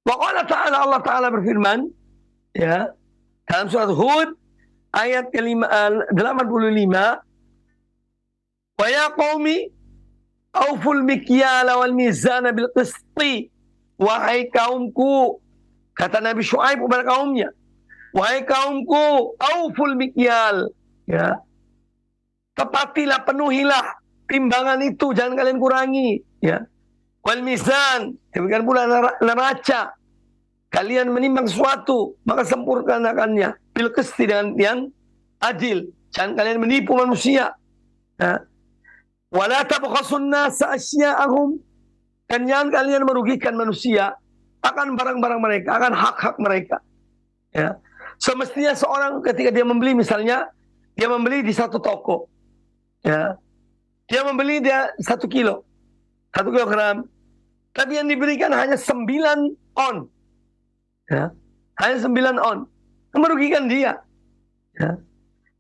Wa qala ta'ala, Allah Ta'ala berfirman, ya, dalam surat Hud ayat ke-85, wa ya qaumi auful mikyala wal mizana bil qisti. Wahai kaumku, kata Nabi Syuaib kepada kaumnya, wahai kaumku, auful mikyal, ya, tepatilah, penuhilah timbangan itu, jangan kalian kurangi, ya. Wal mizan, demikian pula neraca, kalian menimbang sesuatu maka sempurnakannya bil qisti, dengan yang adil, jangan kalian menipu manusia, ya. Wala tabkhasun nasa asya'ahum, dan jangan kalian merugikan manusia akan barang-barang mereka, akan hak-hak mereka, ya. Semestinya seorang ketika dia membeli, misalnya dia membeli di satu toko, ya, dia membeli 1 kilo, 1 kilogram, tapi yang diberikan hanya 9 on, ya, hanya 9 on, merugikan dia, ya.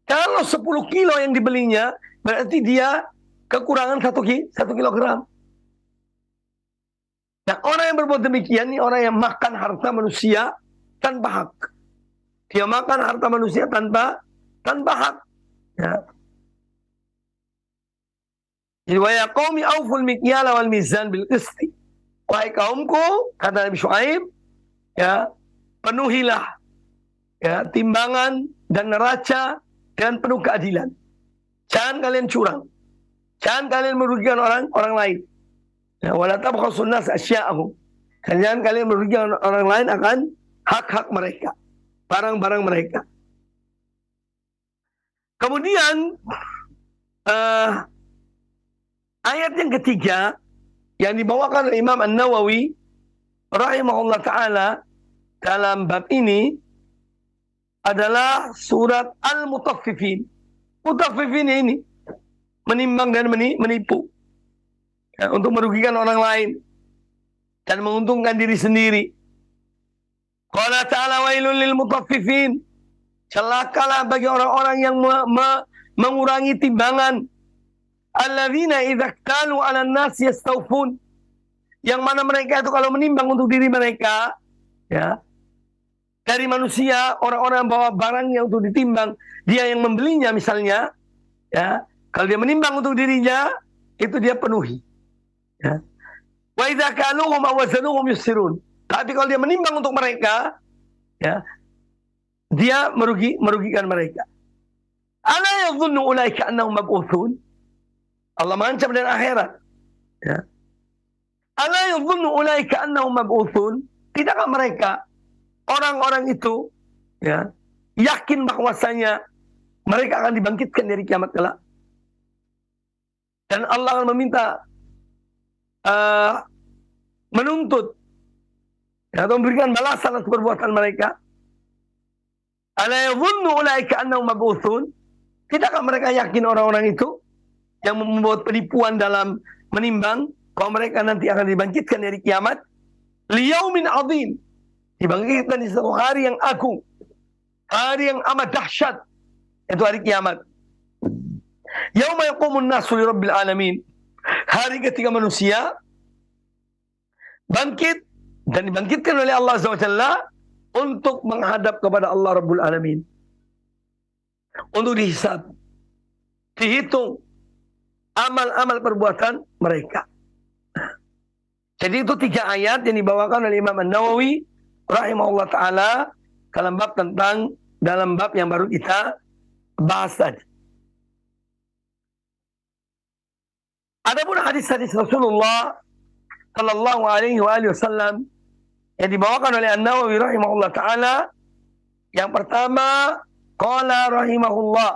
Kalau 10 kilo yang dibelinya, berarti dia kekurangan 1 kilogram. Nah, orang yang berbuat demikian ini orang yang makan harta manusia tanpa hak. Dia makan harta manusia tanpa hak, ya. Jadi wa ya qaumi auful mikyala wal mizan bil qisti. Wahai kaumku, kata Nabi Syuaib, ya, penuhilah, ya, timbangan dan neraca dengan penuh keadilan. Jangan kalian curang. Jangan kalian merugikan orang lain. Ya, wala tabkhasun nas asya'ahum. Jangan kalian merugikan orang lain akan hak-hak mereka, barang-barang mereka. Kemudian ayat yang ketiga yang dibawakan oleh Imam An-Nawawi rahimahullah ta'ala dalam bab ini adalah surat Al-Mutaffifin. Mutaffifin ini menimbang dan menipu, ya, untuk merugikan orang lain dan menguntungkan diri sendiri. Qala ta'ala wailul lil mutaffifin. Celakalah bagi orang-orang yang mengurangi timbangan. Alladzina idza iktalu 'alan nas yastawfun. Yang mana mereka itu kalau menimbang untuk diri mereka, ya, dari manusia, orang-orang bawa barangnya untuk ditimbang, dia yang membelinya misalnya, ya, kalau dia menimbang untuk dirinya, itu dia penuhi, ya. Wa idza kaluhum aw wazanuhum yusirun. Tapi kalau dia menimbang untuk mereka, ya, dia merugikan mereka. Ala yadhunnu ulaika annahum mab'utsun. Allah mengancam dengan akhirat, ya. Ala yadhunnu ulaika annahum mab'utsun. Tidakkah mereka, orang-orang itu, ya, yakin bahwasanya mereka akan dibangkitkan dari kiamat kelak? Dan Allah akan meminta, menuntut, ya, atau memberikan balasan atas perbuatan mereka. Ala yadhunnu ulaika annahum mab'utsun. Tidakkah mereka yakin orang-orang itu yang membuat penipuan dalam menimbang bahwa mereka nanti akan dibangkitkan dari kiamat? Liyaumin azim, dibangkitkan di satu hari yang agung, hari yang amat dahsyat, itu hari kiamat. Yauma yaqumun nasu li rabbil alamin. Hari ketika manusia bangkit dan dibangkitkan oleh Allah Azza wa Jalla untuk menghadap kepada Allah Rabbul Alamin, untuk dihisab, dihitung amal-amal perbuatan mereka. Jadi itu 3 ayat yang dibawakan oleh Imam An-Nawawi rahimahullah ta'ala dalam bab yang baru kita bahas tadi. Adapun hadis-hadis Rasulullah sallallahu alaihi wasallam yang dibawakan oleh An-Nawawi rahimahullah ta'ala, yang pertama, qala rahimahullah,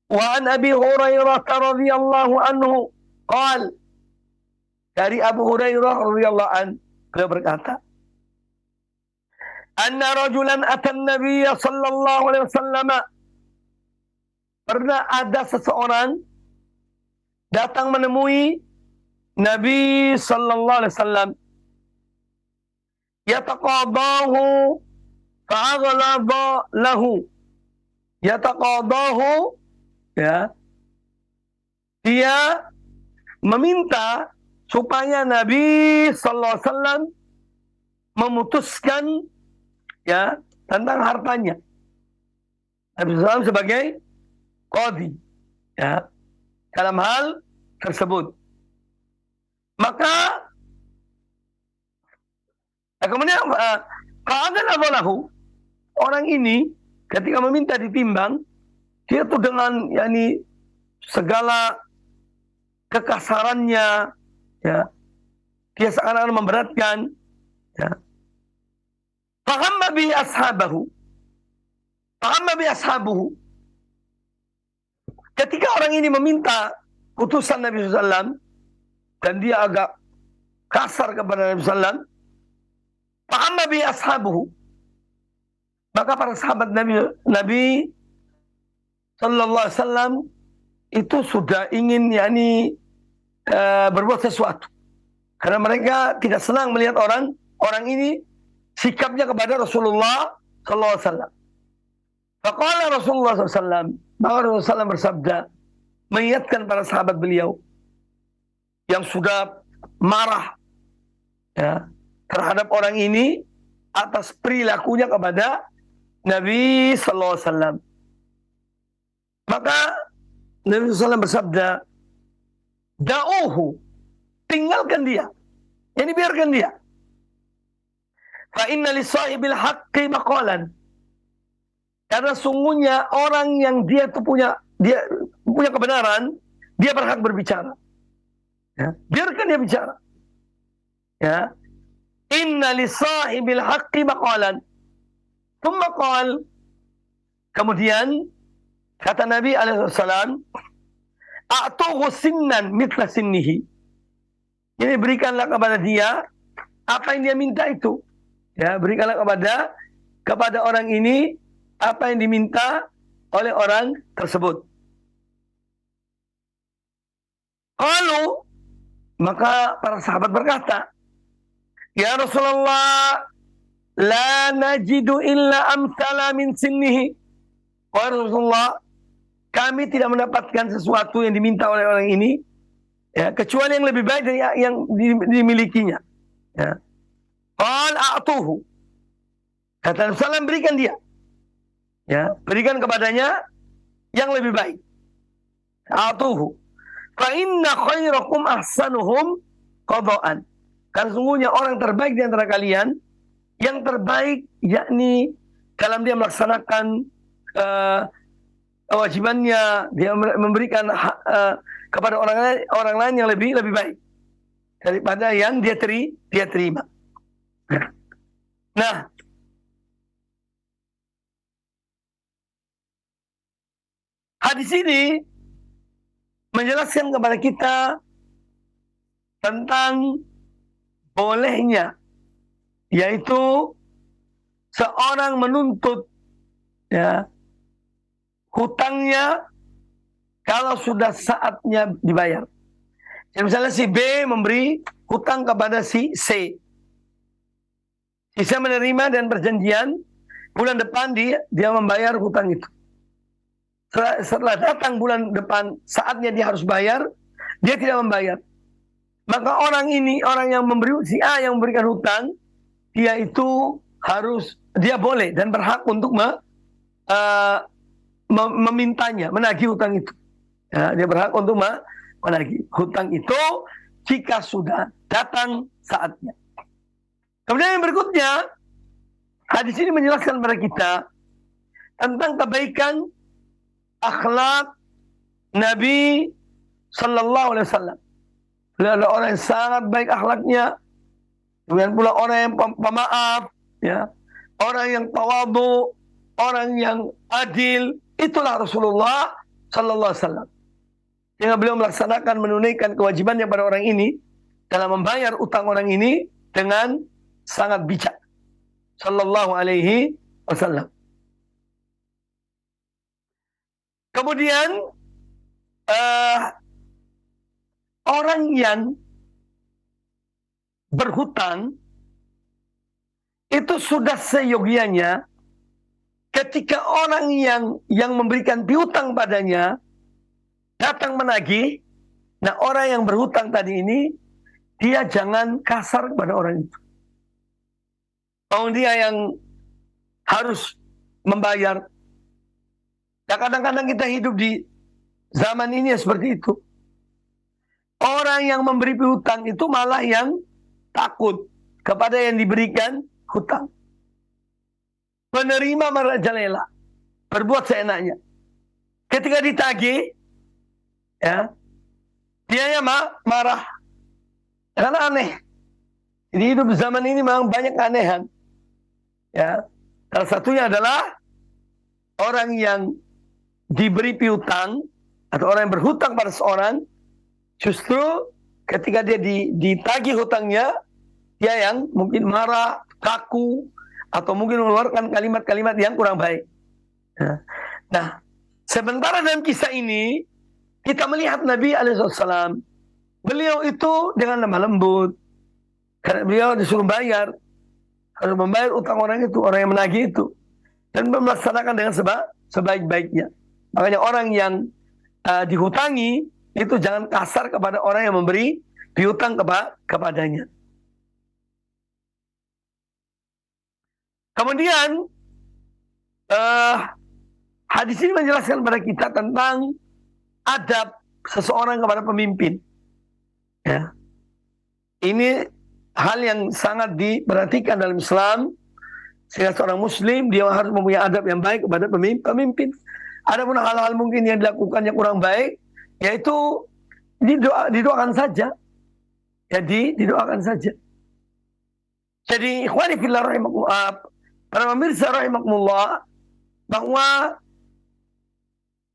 wa an Abi Hurairah radhiyallahu anhu qala, dari Abu Hurairah radhiyallahu anhu, beliau berkata, anna rajulan atan nabiyya sallallahu alaihi wasallam, pernah ada seseorang datang menemui Nabi sallallahu alaihi wasallam, yataqadahu fa'aghlaba lahu. Yataqadahu, ya, dia meminta supaya Nabi sallallahu alaihi wasallam memutuskan ya tentang hartanya. Nabi SAW sebagai qadhi ya dalam hal tersebut. Maka kemudian lahu orang ini ketika meminta ditimbang, dia tuh dengan yakni segala kekasarannya ya, dia seakan-akan memberatkan ya. Fahamma bi ashabuhu. Ketika orang ini meminta putusan Nabi SAW dan dia agak kasar kepada Nabi SAW, fahamma bi ashabuhu. Maka para sahabat Nabi Sallallahu Alaihi Wasallam itu sudah ingin berbuat sesuatu, karena mereka tidak senang melihat orang ini sikapnya kepada Rasulullah Sallallahu Alaihi Wasallam. Faqala Rasulullah Sallallahu Alaihi Wasallam, maka Rasulullah SAW bersabda, mengingatkan para sahabat beliau yang sudah marah ya, terhadap orang ini atas perilakunya kepada Nabi Sallallahu Alaihi Wasallam. Maka Nabi SAW bersabda, da'uhu, tinggalkan dia, ini biarkan dia. Fa inna li sahibil haqqi maqalan, karena sungguhnya orang yang dia punya kebenaran, dia berhak berbicara. Ya, biarkan dia bicara. Ya, inna li sahibil haqqi maqalan. Thumma qala, kemudian kata Nabi alaihissalam, a'tuhu sinnan mithla sinnihi. Ini berikanlah kepada dia apa yang dia minta itu. Ya, berikanlah kepada orang ini apa yang diminta oleh orang tersebut. Lalu maka para sahabat berkata, ya Rasulullah, la najidu illa amthala min sinnihi. Wahai Rasulullah, kami tidak mendapatkan sesuatu yang diminta oleh orang ini ya, kecuali yang lebih baik dari yang dimilikinya. Ya. Qal a'tuhu. Kata Rasulullah, berikan dia. Ya, berikan kepadanya yang lebih baik. A'tuhu. Fa inna khairakum ahsanuhum qada'an. Karena sungguhnya orang terbaik di antara kalian, yang terbaik yakni dalam dia melaksanakan kewajibannya, dia memberikan kepada orang lain yang lebih baik daripada yang dia terima. Nah, hadis ini menjelaskan kepada kita tentang bolehnya, yaitu seorang menuntut ya hutangnya kalau sudah saatnya dibayar. Jadi misalnya si B memberi hutang kepada si C. Si C menerima dan perjanjian bulan depan dia membayar hutang itu. Setelah datang bulan depan saatnya dia harus bayar, dia tidak membayar. Maka orang yang memberi, si A yang memberikan hutang, dia itu dia boleh dan berhak untuk memintanya, menagih hutang itu. Ya, dia berhak untuk menagih hutang itu jika sudah datang saatnya. Kemudian yang berikutnya, hadis ini menjelaskan kepada kita tentang kebaikan akhlak Nabi Sallallahu Alaihi Wasallam. Beliau adalah orang yang sangat baik akhlaknya. Kemudian pula orang yang pemaaf, ya, orang yang tawadhu, orang yang adil. Itulah Rasulullah Sallallahu Alaihi Wasallam. Sehingga beliau melaksanakan, menunaikan kewajibannya pada orang ini dalam membayar utang orang ini dengan sangat bijak. Sallallahu Alaihi Wasallam. Kemudian orang yang berhutang itu sudah seyogianya ketika orang yang memberikan piutang padanya datang menagih. Nah, orang yang berhutang tadi ini dia jangan kasar kepada orang itu. Kalau dia yang harus membayar. Ya kadang-kadang kita hidup di zaman ini ya seperti itu. Orang yang memberi piutang itu malah yang takut kepada yang diberikan hutang. Penerima merajalela, berbuat seenaknya. Ketika ditagih, ya, dia marah. Karena aneh. Jadi hidup zaman ini memang banyak keanehan. Ya, salah satunya adalah orang yang diberi piutang atau orang yang berhutang pada seorang, justru ketika dia ditagih hutangnya, dia yang mungkin marah, kaku, atau mungkin mengeluarkan kalimat-kalimat yang kurang baik. Nah, sementara dalam kisah ini kita melihat Nabi Alaihissalam, beliau itu dengan lemah lembut, karena beliau disuruh bayar, harus membayar utang orang itu, orang yang menagih itu, dan melaksanakan dengan sebaik-baiknya. Makanya orang yang dihutangi itu jangan kasar kepada orang yang memberi piutang kepadanya. Kemudian hadis ini menjelaskan kepada kita tentang adab seseorang kepada pemimpin. Ya. Ini hal yang sangat diperhatikan dalam Islam, sehingga seorang Muslim dia harus mempunyai adab yang baik kepada pemimpin. Adapun hal-hal mungkin yang dilakukan yang kurang baik, yaitu didoakan saja. Jadi didoakan saja. Jadi ikhwani fillah rahimakumullah, para pemirsa rahimakumullah, bahwa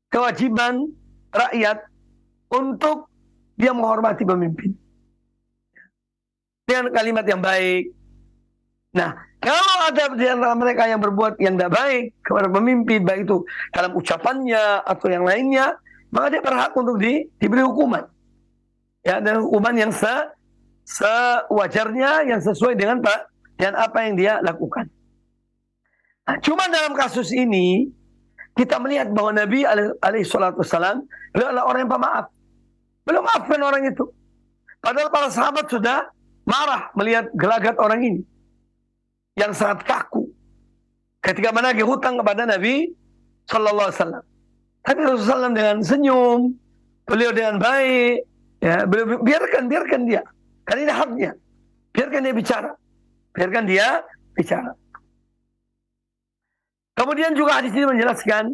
kewajiban rakyat untuk dia menghormati pemimpin dengan kalimat yang baik. Nah, kalau ada di antara mereka yang berbuat yang tidak baik kepada pemimpin, baik itu dalam ucapannya atau yang lainnya, maka dia berhak untuk diberi hukuman. Ya, dan hukuman yang sewajarnya, yang sesuai dengan apa yang dia lakukan. Nah, cuma dalam kasus ini kita melihat bahwa Nabi Alaihissalam beliau adalah orang yang pemaaf. Beliau maafkan orang itu. Padahal para sahabat sudah marah melihat gelagat orang ini yang sangat kaku ketika menagih hutang kepada Nabi Sallallahu Alaihi Wasallam. Tapi Rasulullah SAW dengan senyum, beliau dengan baik, ya, beliau biarkan dia, karena ini haknya, biarkan dia bicara. Kemudian juga hadis ini menjelaskan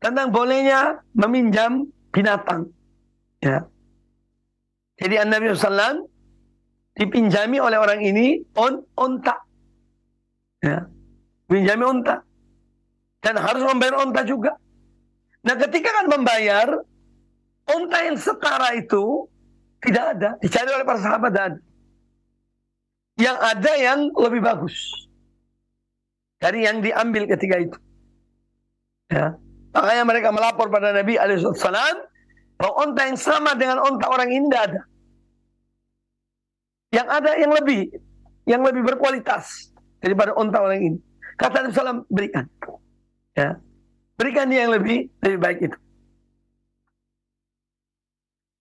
tentang bolehnya meminjam binatang. Ya. Jadi Nabi SAW dipinjami oleh orang ini onta. Ya. Pinjami onta. Dan harus membayar onta juga. Nah, ketika kan membayar, onta yang setara itu tidak ada. Dicari oleh para sahabat dan yang ada yang lebih bagus dari yang diambil ketika itu. Ya. Makanya mereka melapor pada Nabi Alaihissalam bahwa onta yang sama dengan onta orang ini tidak ada. Yang ada yang lebih berkualitas daripada onta orang ini. Kata Nabi SAW, berikan. Ya. Berikan dia yang lebih baik itu.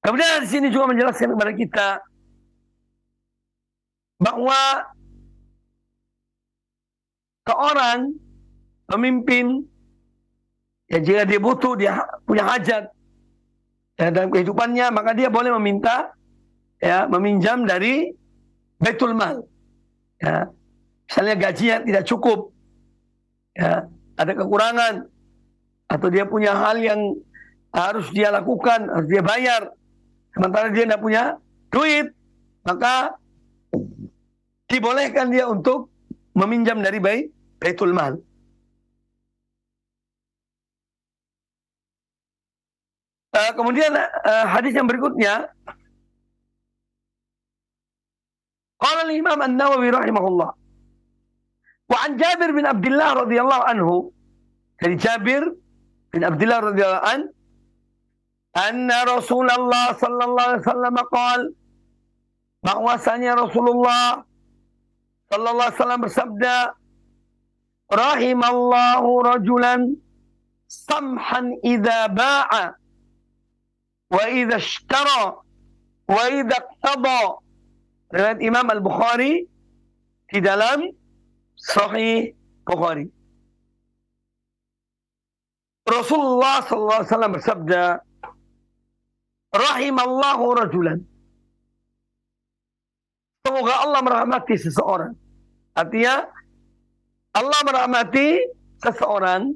Kemudian di sini juga menjelaskan kepada kita bahwa seorang pemimpin, ya jika dia butuh, dia punya hajat ya, dalam kehidupannya, maka dia boleh meminjam dari Baitul Mal. Ya. Misalnya gajinya tidak cukup, ya, ada kekurangan, atau dia punya hal yang harus dia lakukan, harus dia bayar, sementara dia tidak punya duit, maka dibolehkan dia untuk meminjam dari Baitul Mal. Kemudian hadis yang berikutnya, qala al-Imam An-Nawawi rahimahullah, wa an Jabir bin Abdullah radhiyallahu anhu, dari Jabir bin Abdullah radhiyallahu anhu, anna Rasulullah sallallahu alaihi wasallam qala, bahwasanya Rasulullah sallallahu alaihi wasallam bersabda, rahimallahu rajulan samhan idza ba'a wa idza ishtara wa idza iqtada riwayat Imam Al-Bukhari di dalam Sahih Bukhari. Rasulullah SAW bersabda, rahimallahu rajulan. Semoga Allah merahmati seseorang. Artinya, Allah merahmati seseorang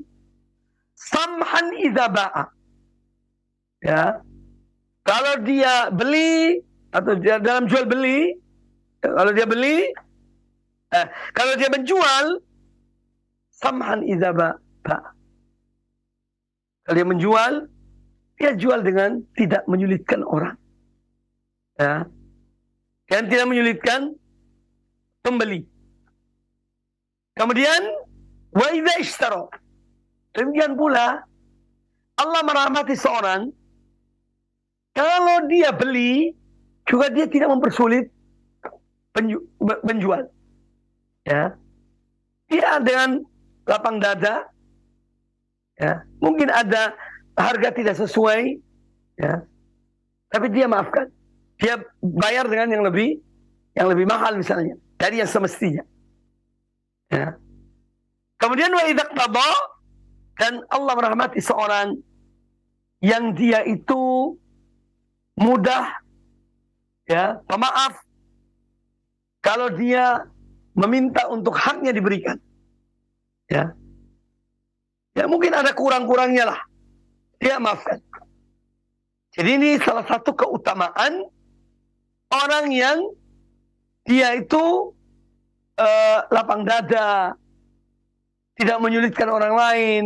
samhan idza ba'a. Ya. Kalau dia beli atau dia dalam jual beli, kalau dia beli, kalau dia menjual, samhan idza ba'a. Kalau dia menjual, dia jual dengan tidak menyulitkan orang. Ya. Dan tidak menyulitkan pembeli. Kemudian, wa idza ishtara. Demikian pula, Allah merahmati seorang, kalau dia beli, juga dia tidak mempersulit penjual. Ya. Dia dengan lapang dada, ya. Mungkin ada harga tidak sesuai, ya. Tapi dia maafkan. Dia bayar dengan yang lebih mahal misalnya dari yang semestinya. Ya. Kemudian wa idza qada, dan Allah merahmati seorang yang dia itu mudah, ya, pemaaf kalau dia meminta untuk haknya diberikan. Ya. Ya mungkin ada kurang-kurangnya lah. Dia maafkan. Jadi ini salah satu keutamaan orang yang dia itu lapang dada, tidak menyulitkan orang lain,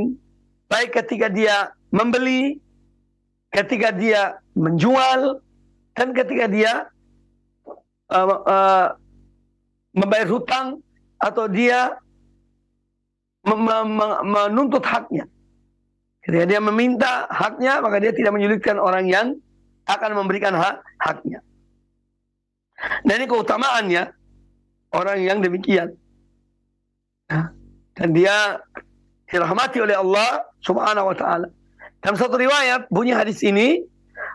baik ketika dia membeli, ketika dia menjual, dan ketika dia membayar hutang atau dia menuntut haknya. Ketika dia meminta haknya, maka dia tidak menyulitkan orang yang akan memberikan haknya. Nah ini keutamaannya orang yang demikian. Dan dia dirahmati oleh Allah Subhanahu wa ta'ala. Dalam satu riwayat bunyi hadis ini,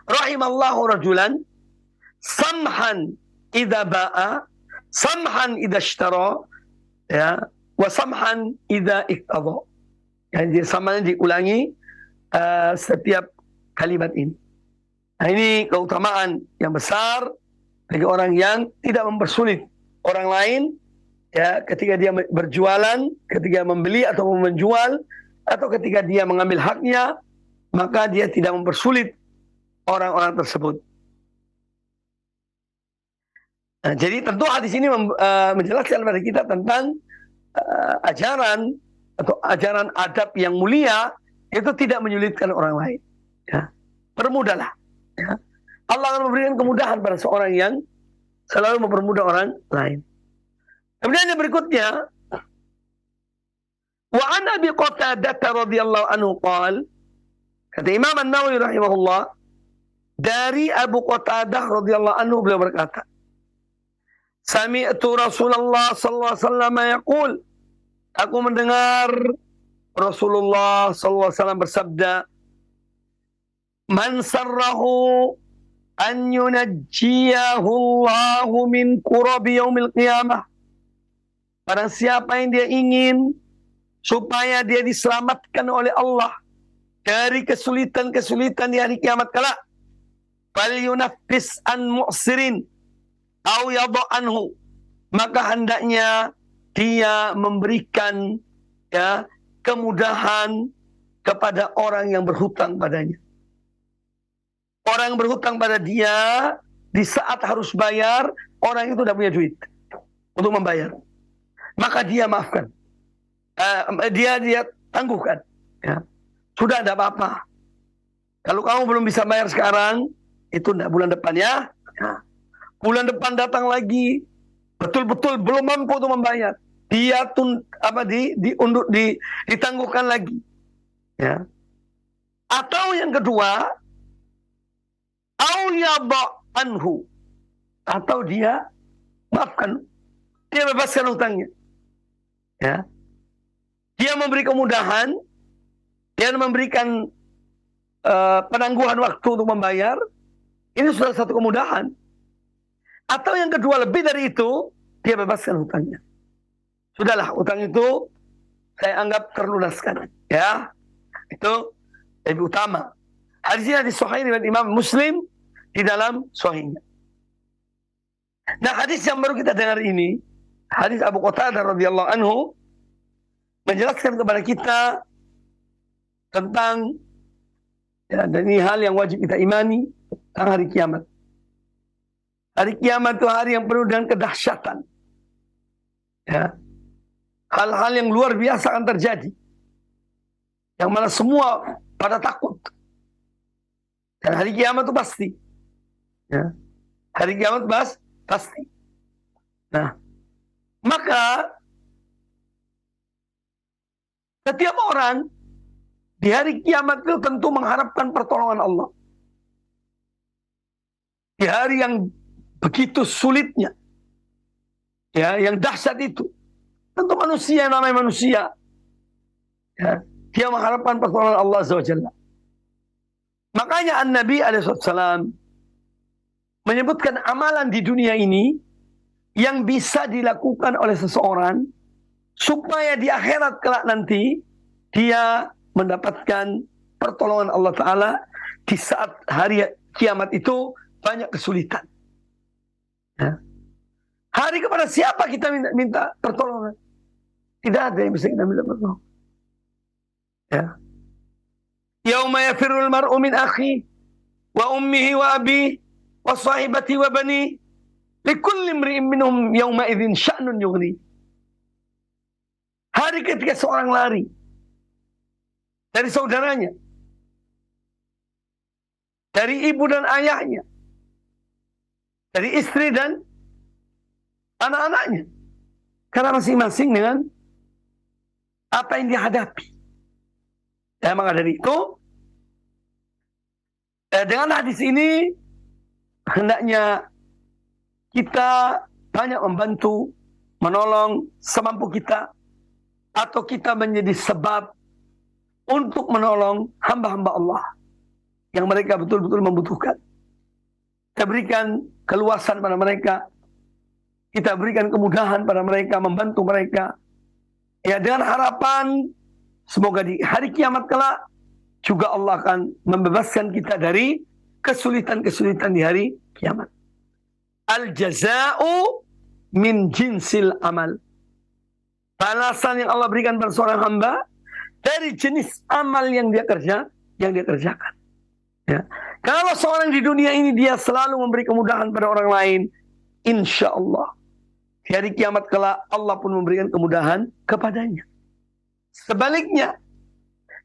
rahimallahu rajulan samhan idza ba'a, samhan idza ishtara, ya, wa samhan idza iqtada. Jadi samanya diulangi setiap kalimat ini. Nah ini keutamaan yang besar bagi orang yang tidak mempersulit orang lain, ya, ketika dia berjualan, ketika membeli atau menjual, atau ketika dia mengambil haknya, maka dia tidak mempersulit orang-orang tersebut. Nah, jadi tentu hadis ini menjelaskan kepada kita tentang ajaran atau ajaran adab yang mulia itu tidak menyulitkan orang lain. Ya. Permudahlah. Ya. Allah akan memberikan kemudahan pada seorang yang selalu mempermudah orang lain. Kemudian yang berikutnya, wa an Abi Qatadah radhiyallahu anhu qala, kata Imam An-Nawawi rahimahullah, dari Abu Qatadah radhiyallahu anhu beliau berkata, sami'tu Rasulullah sallallahu alaihi wasallam yaqul, aku mendengar Rasulullah sallallahu alaihi wasallam bersabda, man sarrahu an yunajjiyahu Allahu min kurabi yaumil qiyamah. Barang siapa yang dia ingin supaya dia diselamatkan oleh Allah dari kesulitan-kesulitan di hari kiamat kelak, fal yunaffis an mu'sirin aw yadha anhu, maka hendaknya dia memberikan, ya, kemudahan kepada orang yang berhutang padanya. Orang yang berhutang pada dia di saat harus bayar, orang itu tidak punya duit untuk membayar, maka dia maafkan, dia tangguhkan. Ya. Sudah tidak apa-apa. Kalau kamu belum bisa bayar sekarang, itu tidak, bulan depan ya. Ya. Bulan depan datang lagi, betul-betul belum mampu untuk membayar, dia ditangguhkan lagi. Ya. Atau yang kedua, au yadha anhu, atau dia maafkan, dia bebaskan hutangnya. Ya. Dia memberi kemudahan, dia memberikan penangguhan waktu untuk membayar. Ini sudah satu kemudahan. Atau yang kedua lebih dari itu, dia bebaskan hutangnya. Sudahlah, hutang itu saya anggap terlunaskan. Ya, itu lebih utama. Hadis ini sahih riwayat Imam Muslim di dalam sahihnya. Nah, hadis yang baru kita dengar ini, hadis Abu Qatadah radhiyallahu anhu, menjelaskan kepada kita tentang, ya, dan ini hal yang wajib kita imani tentang hari kiamat. Hari kiamat itu hari yang penuh dengan kedahsyatan. Ya. Hal-hal yang luar biasa akan terjadi. Yang mana semua pada takut. Dan hari kiamat itu pasti. Ya. Hari kiamat pasti. Nah, maka setiap orang di hari kiamat itu tentu mengharapkan pertolongan Allah. Di hari yang begitu sulitnya, ya, yang dahsyat itu, tentu manusia, namanya manusia, ya, dia mengharapkan pertolongan Allah Azza wa Jalla. Makanya An-Nabi alaihissalam menyebutkan amalan di dunia ini yang bisa dilakukan oleh seseorang supaya di akhirat kelak nanti dia mendapatkan pertolongan Allah Ta'ala di saat hari kiamat itu banyak kesulitan. Ya. Hari kepada siapa kita minta pertolongan? Tidak ada yang bisa kita minta pertolongan. Ya. Yauma yafirul mar'u min akhi wa ummihi wa abi wa sahibati wa bani likulli imri'in minhum yauma idzin sya'nun yughni. Hari ketika seorang lari dari saudaranya, dari ibu dan ayahnya, dari istri dan anak-anaknya, karena masing-masing dengan apa yang dia hadapi. Ya, maka dari itu, dengan hadis ini hendaknya kita banyak membantu, menolong semampu kita, atau kita menjadi sebab untuk menolong hamba-hamba Allah yang mereka betul-betul membutuhkan. Kita berikan keluasan pada mereka, kita berikan kemudahan pada mereka, membantu mereka, ya, dengan harapan semoga di hari kiamat kelak juga Allah akan membebaskan kita dari kesulitan-kesulitan di hari kiamat. Al-jaza'u min jinsil amal. Balasan yang Allah berikan pada seorang hamba dari jenis amal yang dia kerjakan. Ya. Kalau seorang di dunia ini dia selalu memberi kemudahan pada orang lain, insya Allah di hari kiamat kelak Allah pun memberikan kemudahan kepadanya. Sebaliknya,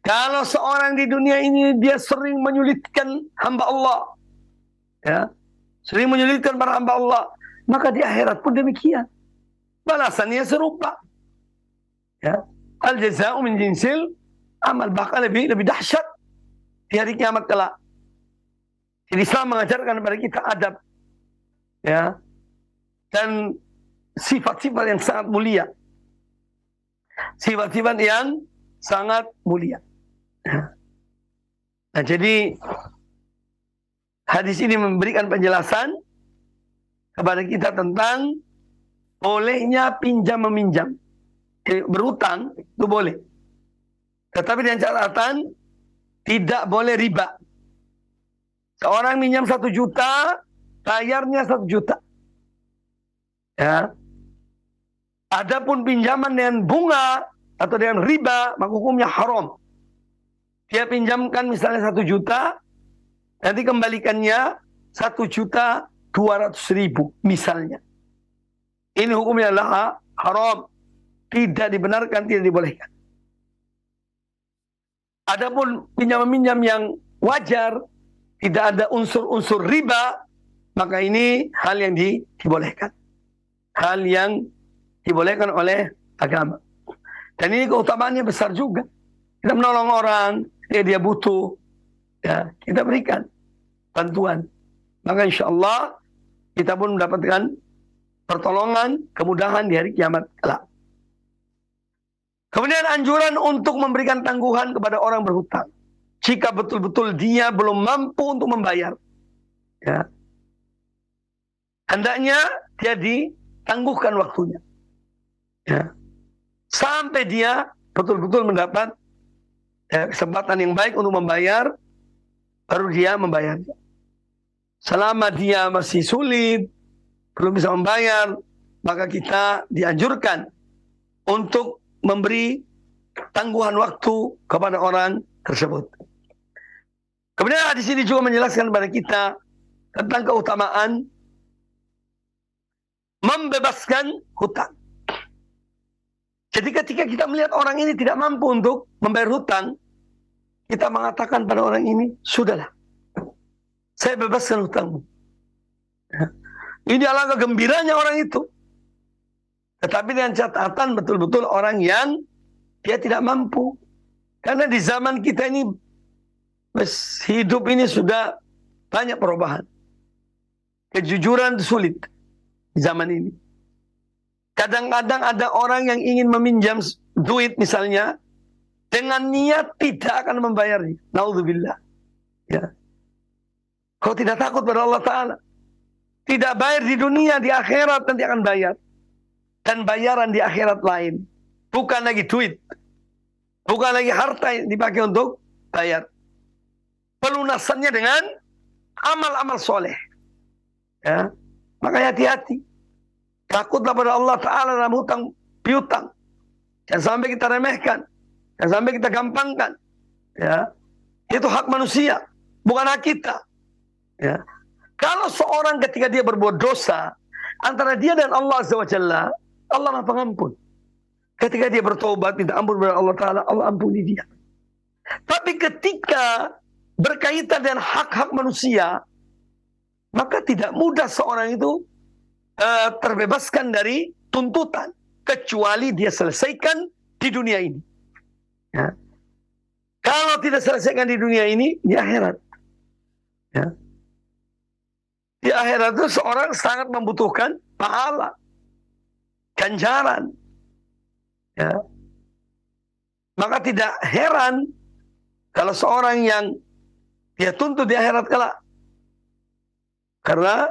kalau seorang di dunia ini dia sering menyulitkan hamba Allah, ya, sering menyulitkan para hamba Allah, maka di akhirat pun demikian. Balasannya serupa. Ya. Al-jaza'u min jinsil amal, bahkan lebih dahsyat di hari kiamat kelak. Jadi Islam mengajarkan kepada kita adab, ya, dan sifat-sifat yang sangat mulia. Sifat-sifat yang sangat mulia. Nah, jadi hadis ini memberikan penjelasan kepada kita tentang bolehnya pinjam meminjam. Berutang itu boleh, tetapi dengan catatan tidak boleh riba. Seorang minjam 1 juta, bayarnya 1 juta. Ya. Adapun pinjaman dengan bunga atau dengan riba, maka hukumnya haram. Dia pinjamkan misalnya 1 juta, nanti kembalikannya 1.200.000 misalnya. Ini hukumnya adalah haram. Tidak dibenarkan, tidak dibolehkan. Adapun pinjam-pinjam yang wajar, tidak ada unsur-unsur riba, maka ini hal yang dibolehkan. Hal yang dibolehkan oleh agama. Dan ini keutamaannya besar juga. Kita menolong orang, dia butuh, ya, kita berikan bantuan. Maka insya Allah kita pun mendapatkan pertolongan, kemudahan di hari kiamat kelak. Kemudian anjuran untuk memberikan tangguhan kepada orang berhutang jika betul-betul dia belum mampu untuk membayar. Ya. hendaknya dia ditangguhkan waktunya. Ya. Sampai dia betul-betul mendapat kesempatan yang baik untuk membayar, baru dia membayar. Selama dia masih sulit, belum bisa membayar, maka kita dianjurkan untuk memberi tangguhan waktu kepada orang tersebut. Kemudian di sini juga menjelaskan kepada kita tentang keutamaan membebaskan hutang. Jadi ketika kita melihat orang ini tidak mampu untuk membayar hutang, kita mengatakan pada orang ini, sudahlah, saya bebaskan hutangmu. Ya. Ini alangkah gembiranya orang itu. Tetapi dengan catatan betul-betul orang yang dia tidak mampu. Karena di zaman kita ini, hidup ini sudah banyak perubahan. Kejujuran sulit di zaman ini. Kadang-kadang ada orang yang ingin meminjam duit misalnya, dengan niat tidak akan membayarnya. Naudzubillah. Ya. Kau tidak takut pada Allah Ta'ala. Tidak bayar di dunia, di akhirat nanti akan bayar. Dan bayaran di akhirat lain. Bukan lagi duit. Bukan lagi harta yang dipakai untuk bayar. Pelunasannya dengan amal-amal soleh. Ya. Makanya hati-hati. Takutlah pada Allah Ta'ala dalam hutang piutang. Jangan sampai kita remehkan. Jangan sampai kita gampangkan. Ya. Itu hak manusia. Bukan hak kita. Ya. Kalau seorang ketika dia berbuat dosa, antara dia dan Allah Azza wa Jalla, Allah Maha Pengampun. Ketika dia bertobat, minta ampun kepada Allah Ta'ala, Allah ampuni dia. Tapi ketika berkaitan dengan hak-hak manusia, maka tidak mudah seorang itu terbebaskan dari tuntutan. Kecuali dia selesaikan di dunia ini. Ya. Kalau tidak selesaikan di dunia ini, di akhirat. Ya. Di akhirat itu seorang sangat membutuhkan pahala, ganjaran. Ya. Maka tidak heran kalau seorang yang dia tuntut di akhirat kelak. Karena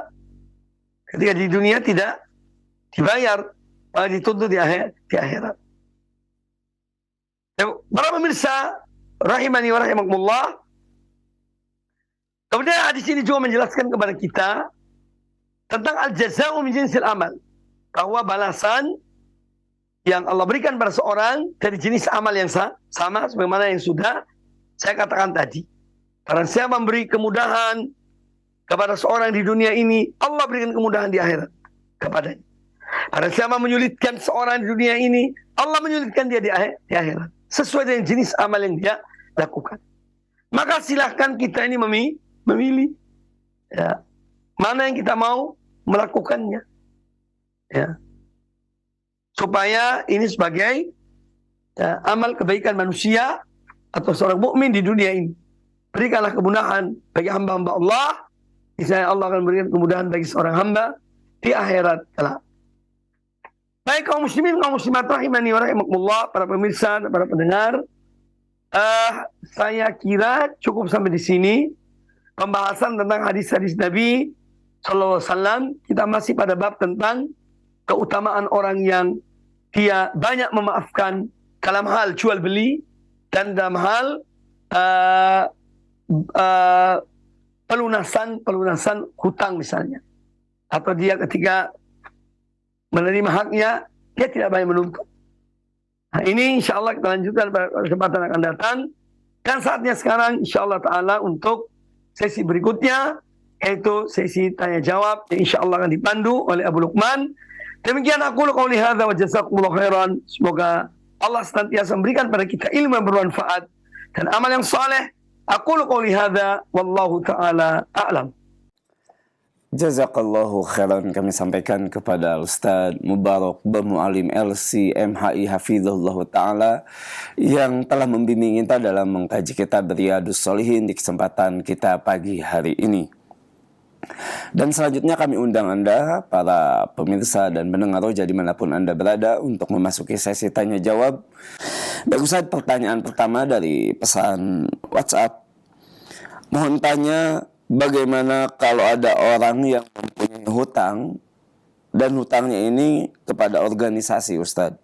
ketika di dunia tidak dibayar, malah dituntut di akhirat. Ya, para pemirsa rahimani wa rahimakumullah. Kemudian hadis ini juga menjelaskan kepada kita tentang al-jaza'u min jinsil amal. Bahwa balasan yang Allah berikan pada seorang dari jenis amal yang sama sebagaimana yang sudah saya katakan tadi. Barang siapa memberi kemudahan kepada seorang di dunia ini, Allah berikan kemudahan di akhirat kepadanya. Barang siapa menyulitkan seorang di dunia ini, Allah menyulitkan dia di akhirat. Sesuai dengan jenis amal yang dia lakukan. Maka silahkan kita ini memilih ya, mana yang kita mau melakukannya. Ya. Supaya ini sebagai amal kebaikan manusia atau seorang mukmin di dunia ini. Berikanlah kemudahan bagi hamba-hamba Allah. Misalnya Allah akan berikan kemudahan bagi seorang hamba di akhirat kelak. Baik kaum muslimin, kaum muslimat rahimani wa rahimakumullah, para pemirsa dan para pendengar. Saya kira cukup sampai di sini pembahasan tentang hadis-hadis Nabi Sallallahu Alaihi Wasallam. Kita masih pada bab tentang keutamaan orang yang dia banyak memaafkan dalam hal jual beli dan dalam hal pelunasan hutang misalnya, atau dia ketika menerima haknya dia tidak banyak menuntut. Nah, ini insya Allah kita lanjutkan pada kesempatan akan datang, dan saatnya sekarang insya Allah Taala untuk sesi berikutnya, yaitu sesi tanya jawab yang insya Allah akan dipandu oleh Abu Luqman. Demikian aku qouli hadza wa jazakumullahu khairan. Semoga Allah senantiasa memberikan pada kita ilmu yang bermanfaat dan amal yang saleh. Aku qouli hadza wallahu taala a'lam. Jazakallahu khairan kami sampaikan kepada Ustaz Mubarak Bermualim LC MHI Hafizahullah Ta'ala yang telah membimbing kita dalam mengkaji kitab Riyadhus Shalihin di kesempatan kita pagi hari ini. Dan selanjutnya kami undang Anda, para pemirsa dan pendengar roja dimanapun Anda berada, untuk memasuki sesi tanya jawab. Baik Ustaz, pertanyaan pertama dari pesan WhatsApp. Mohon tanya, bagaimana kalau ada orang yang mempunyai hutang dan hutangnya ini kepada organisasi, Ustadz?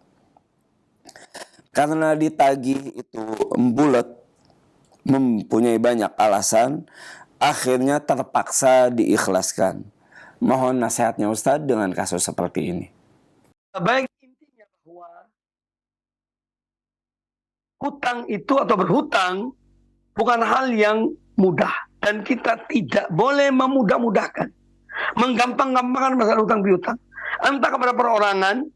Karena ditagih itu bulat, mempunyai banyak alasan, akhirnya terpaksa diikhlaskan. Mohon nasihatnya Ustadz dengan kasus seperti ini. Baik, intinya bahwa hutang itu atau berhutang bukan hal yang mudah. Dan kita tidak boleh memudah-mudahkan, menggampang-gampangkan masalah hutang piutang. Entah kepada perorangan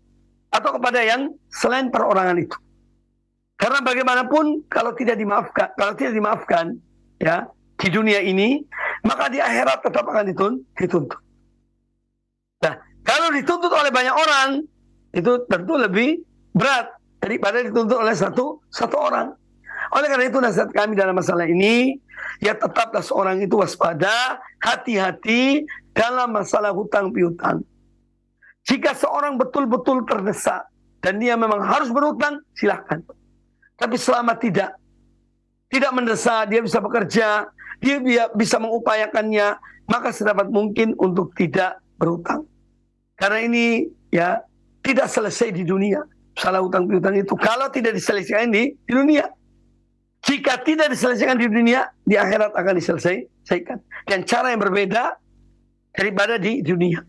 atau kepada yang selain perorangan itu. Karena bagaimanapun kalau tidak dimaafkan ya di dunia ini, maka di akhirat tetap akan dituntut. Nah, kalau dituntut oleh banyak orang, itu tentu lebih berat daripada dituntut oleh satu orang. Oleh karena itu nasihat kami dalam masalah ini, ya tetaplah seorang itu waspada, hati-hati dalam masalah hutang piutang. Jika seorang betul-betul terdesak dan dia memang harus berhutang, silahkan. Tapi selama tidak mendesak, dia bisa bekerja, dia bisa mengupayakannya, maka sedapat mungkin untuk tidak berhutang. Karena ini ya tidak selesai di dunia. Salah hutang piutang itu kalau tidak diselesaikan di dunia. Jika tidak diselesaikan di dunia, di akhirat akan diselesaikan. Dan cara yang berbeda daripada di dunia.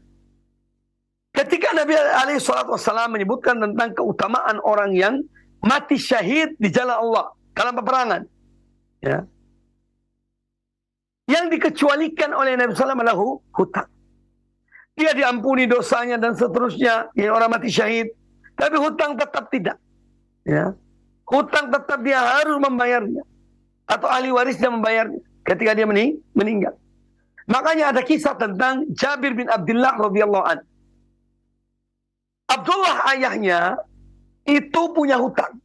Ketika Nabi SAW menyebutkan tentang keutamaan orang yang mati syahid di jalan Allah dalam peperangan, ya, yang dikecualikan oleh Nabi SAW adalah hutang. Dia diampuni dosanya dan seterusnya, ya, orang mati syahid, tapi hutang tetap tidak. Ya, hutang tetap dia harus membayarnya atau ahli warisnya membayarnya ketika dia meninggal. Makanya ada kisah tentang Jabir bin Abdullah radhiyallahu an. Abdullah ayahnya itu punya hutang.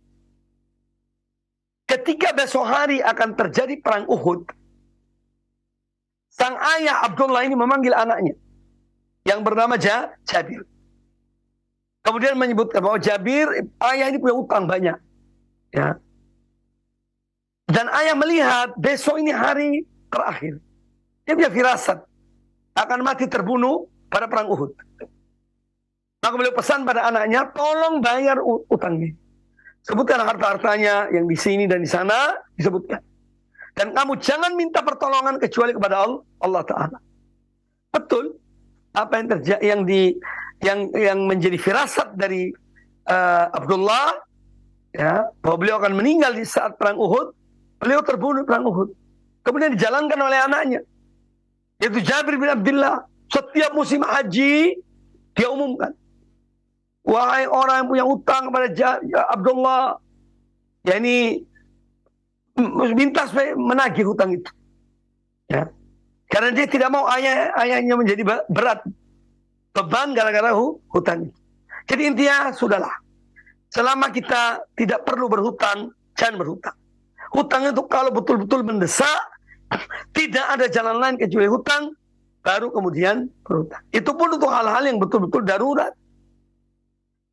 Ketika besok hari akan terjadi perang Uhud, sang ayah Abdullah ini memanggil anaknya yang bernama Jabir. Kemudian menyebutkan bahwa Jabir, ayah ini punya hutang banyak. Ya. Dan ayah melihat besok ini hari terakhir. Dia punya firasat akan mati terbunuh pada perang Uhud. Maka beliau pesan pada anaknya, tolong bayar utangnya. Sebutkan harta-hartanya yang di sini dan di sana, disebutkan. Dan kamu jangan minta pertolongan kecuali kepada Allah Ta'ala. Betul. Apa yang terjadi, yang menjadi firasat dari Abdullah, ya, bahwa beliau akan meninggal di saat perang Uhud, beliau terbunuh perang Uhud. Kemudian dijalankan oleh anaknya, yaitu Jabir bin Abdullah. Setiap musim haji, dia umumkan, wahai orang yang punya utang kepada Abdullah, ya ini minta supaya menagih hutang itu. Ya. Karena dia tidak mau ayahnya menjadi berat beban gara-gara hutang. Jadi intinya sudahlah. Selama kita tidak perlu berhutang, jangan berhutang. Hutang itu kalau betul-betul mendesak, tidak ada jalan lain kecuali hutang, baru kemudian berhutang. Itu pun untuk hal-hal yang betul-betul darurat.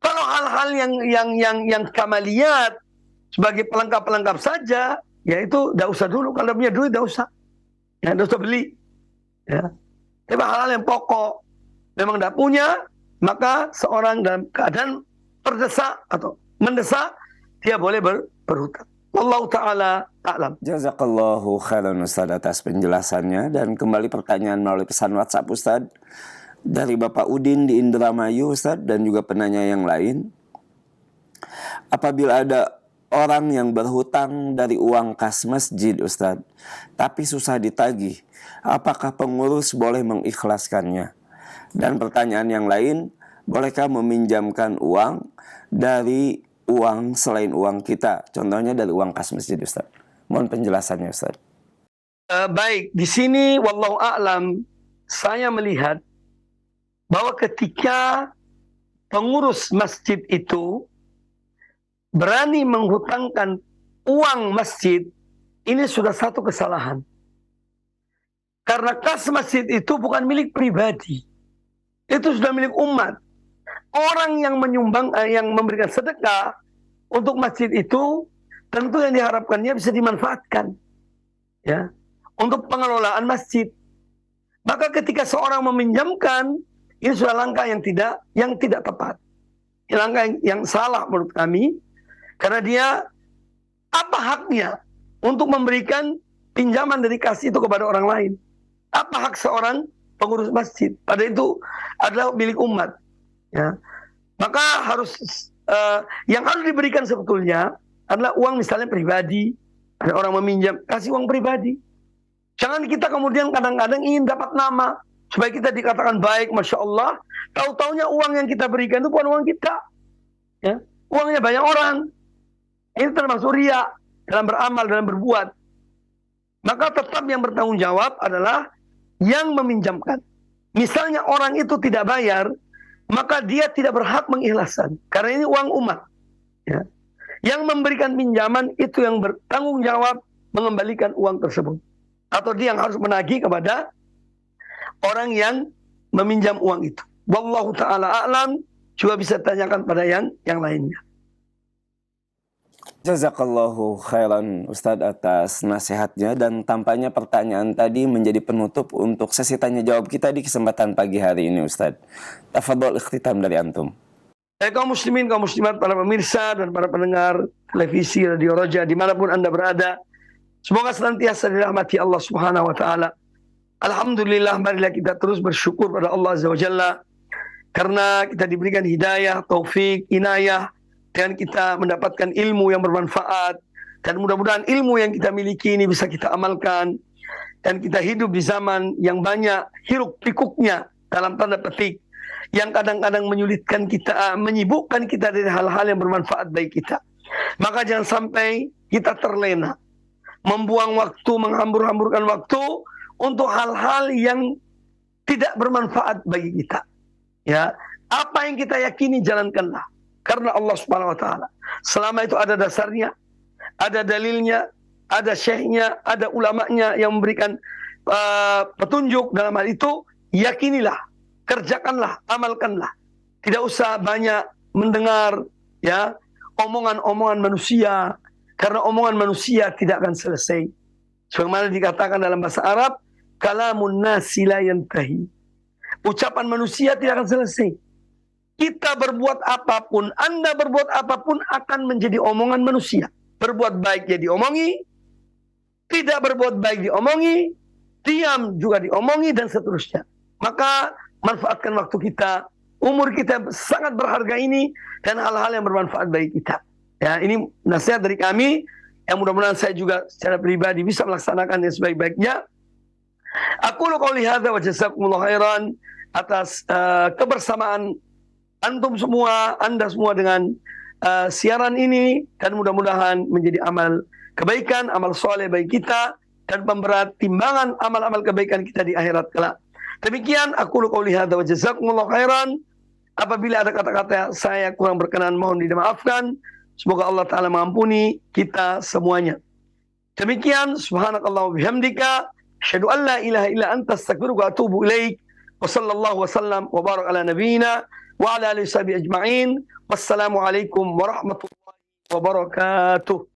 Kalau hal-hal yang kamaliyat sebagai pelengkap-pelengkap saja, ya itu tidak usah dulu. Kalau punya duit tidak usah, ya tidak usah beli. Ya. Tapi hal-hal yang pokok memang tidak punya, maka seorang dalam keadaan terdesak atau mendesak, dia boleh berhutang. Wallahu ta'ala a'lam. Jazakallahu khairan Ustaz atas penjelasannya. Dan kembali pertanyaan melalui pesan WhatsApp Ustaz dari Bapak Udin di Indramayu Ustaz, dan juga penanya yang lain. Apabila ada orang yang berhutang dari uang kas masjid Ustaz, tapi susah ditagih, apakah pengurus boleh mengikhlaskannya? Dan pertanyaan yang lain, bolehkah meminjamkan uang dari uang selain uang kita? Contohnya dari uang kas masjid Ustaz. Mohon penjelasannya Ustaz. Baik, di sini wallahu a'lam, saya melihat bahwa ketika pengurus masjid itu berani menghutangkan uang masjid, ini sudah satu kesalahan. Karena kas masjid itu bukan milik pribadi. Itu sudah milik umat. Orang yang menyumbang, yang memberikan sedekah untuk masjid itu, tentu yang diharapkannya bisa dimanfaatkan, ya, untuk pengelolaan masjid. Maka ketika seorang meminjamkan, ini sudah langkah yang tidak tepat. Ini langkah yang salah menurut kami. Karena dia, apa haknya untuk memberikan pinjaman dari kasih itu kepada orang lain? Apa hak seorang pengurus masjid? Padahal itu adalah milik umat. Ya. Maka yang harus diberikan sebetulnya adalah uang misalnya pribadi. Ada orang meminjam, kasih uang pribadi. Jangan kita kemudian kadang-kadang ingin dapat nama supaya kita dikatakan baik, Masya Allah. Tahu-taunya uang yang kita berikan itu bukan uang kita. Ya. Uangnya banyak orang. Ini termasuk riya dalam beramal, dalam berbuat. Maka tetap yang bertanggung jawab adalah yang meminjamkan. Misalnya orang itu tidak bayar, maka dia tidak berhak mengikhlaskan. Karena ini uang umat. Ya. Yang memberikan pinjaman itu yang bertanggung jawab mengembalikan uang tersebut. Atau dia yang harus menagih kepada orang yang meminjam uang itu. Wallahu ta'ala a'lam. Juga bisa tanyakan pada yang lainnya. Jazakallahu khairan Ustadz atas nasihatnya, dan tampaknya pertanyaan tadi menjadi penutup untuk sesi tanya jawab kita di kesempatan pagi hari ini Ustadz. Tafadhol ikhtitam dari antum. Kaum muslimin, kaum muslimat, para pemirsa dan para pendengar televisi, radio Roja dimanapun Anda berada, semoga senantiasa dirahmati Allah Subhanahu wa Ta'ala. Alhamdulillah, marilah kita terus bersyukur pada Allah Azza wa Jalla karena kita diberikan hidayah, taufik, inayah, dan kita mendapatkan ilmu yang bermanfaat, dan mudah-mudahan ilmu yang kita miliki ini bisa kita amalkan, dan kita hidup di zaman yang banyak hiruk pikuknya dalam tanda petik yang kadang-kadang menyulitkan kita, menyibukkan kita dari hal-hal yang bermanfaat bagi kita. Maka jangan sampai kita terlena, membuang waktu, menghambur-hamburkan waktu untuk hal-hal yang tidak bermanfaat bagi kita. Ya, apa yang kita yakini jalankanlah. Karena Allah Subhanahu wa Ta'ala, selama itu ada dasarnya, ada dalilnya, ada syekhnya, ada ulamanya yang memberikan petunjuk dalam hal itu, yakinilah, kerjakanlah, amalkanlah. Tidak usah banyak mendengar ya omongan-omongan manusia, karena omongan manusia tidak akan selesai. Sebagaimana dikatakan dalam bahasa Arab, kalamun nasi la yantahi. Ucapan manusia tidak akan selesai. Kita berbuat apapun, Anda berbuat apapun akan menjadi omongan manusia. Berbuat baik ya diomongi, tidak berbuat baik diomongi, diam juga diomongi, dan seterusnya. Maka manfaatkan waktu kita, umur kita sangat berharga ini, dan hal-hal yang bermanfaat bagi kita. Ya, ini nasihat dari kami, yang mudah-mudahan saya juga secara pribadi bisa melaksanakan yang sebaik-baiknya. Aku qouli hadza wa jazakumullahu khairan atas kebersamaan antum semua, Anda semua dengan siaran ini, dan mudah-mudahan menjadi amal kebaikan, amal soleh bagi kita, dan pemberat timbangan amal-amal kebaikan kita di akhirat kelak. Demikian aku qouli hadza wa jazakumullahu khairan. Apabila ada kata-kata saya kurang berkenan, mohon dimaafkan. Semoga Allah Ta'ala mengampuni kita semuanya. Demikian, subhanakallah wa bihamdika, asyhadu an la ilaha illa anta, astaghfiruka wa atubu ilaik. Wa sallallahu wa sallam wa barak ala nabiyyina wa ala alihi wa sahbihi ajma'in. Wassalamualaikum warahmatullahi wabarakatuh.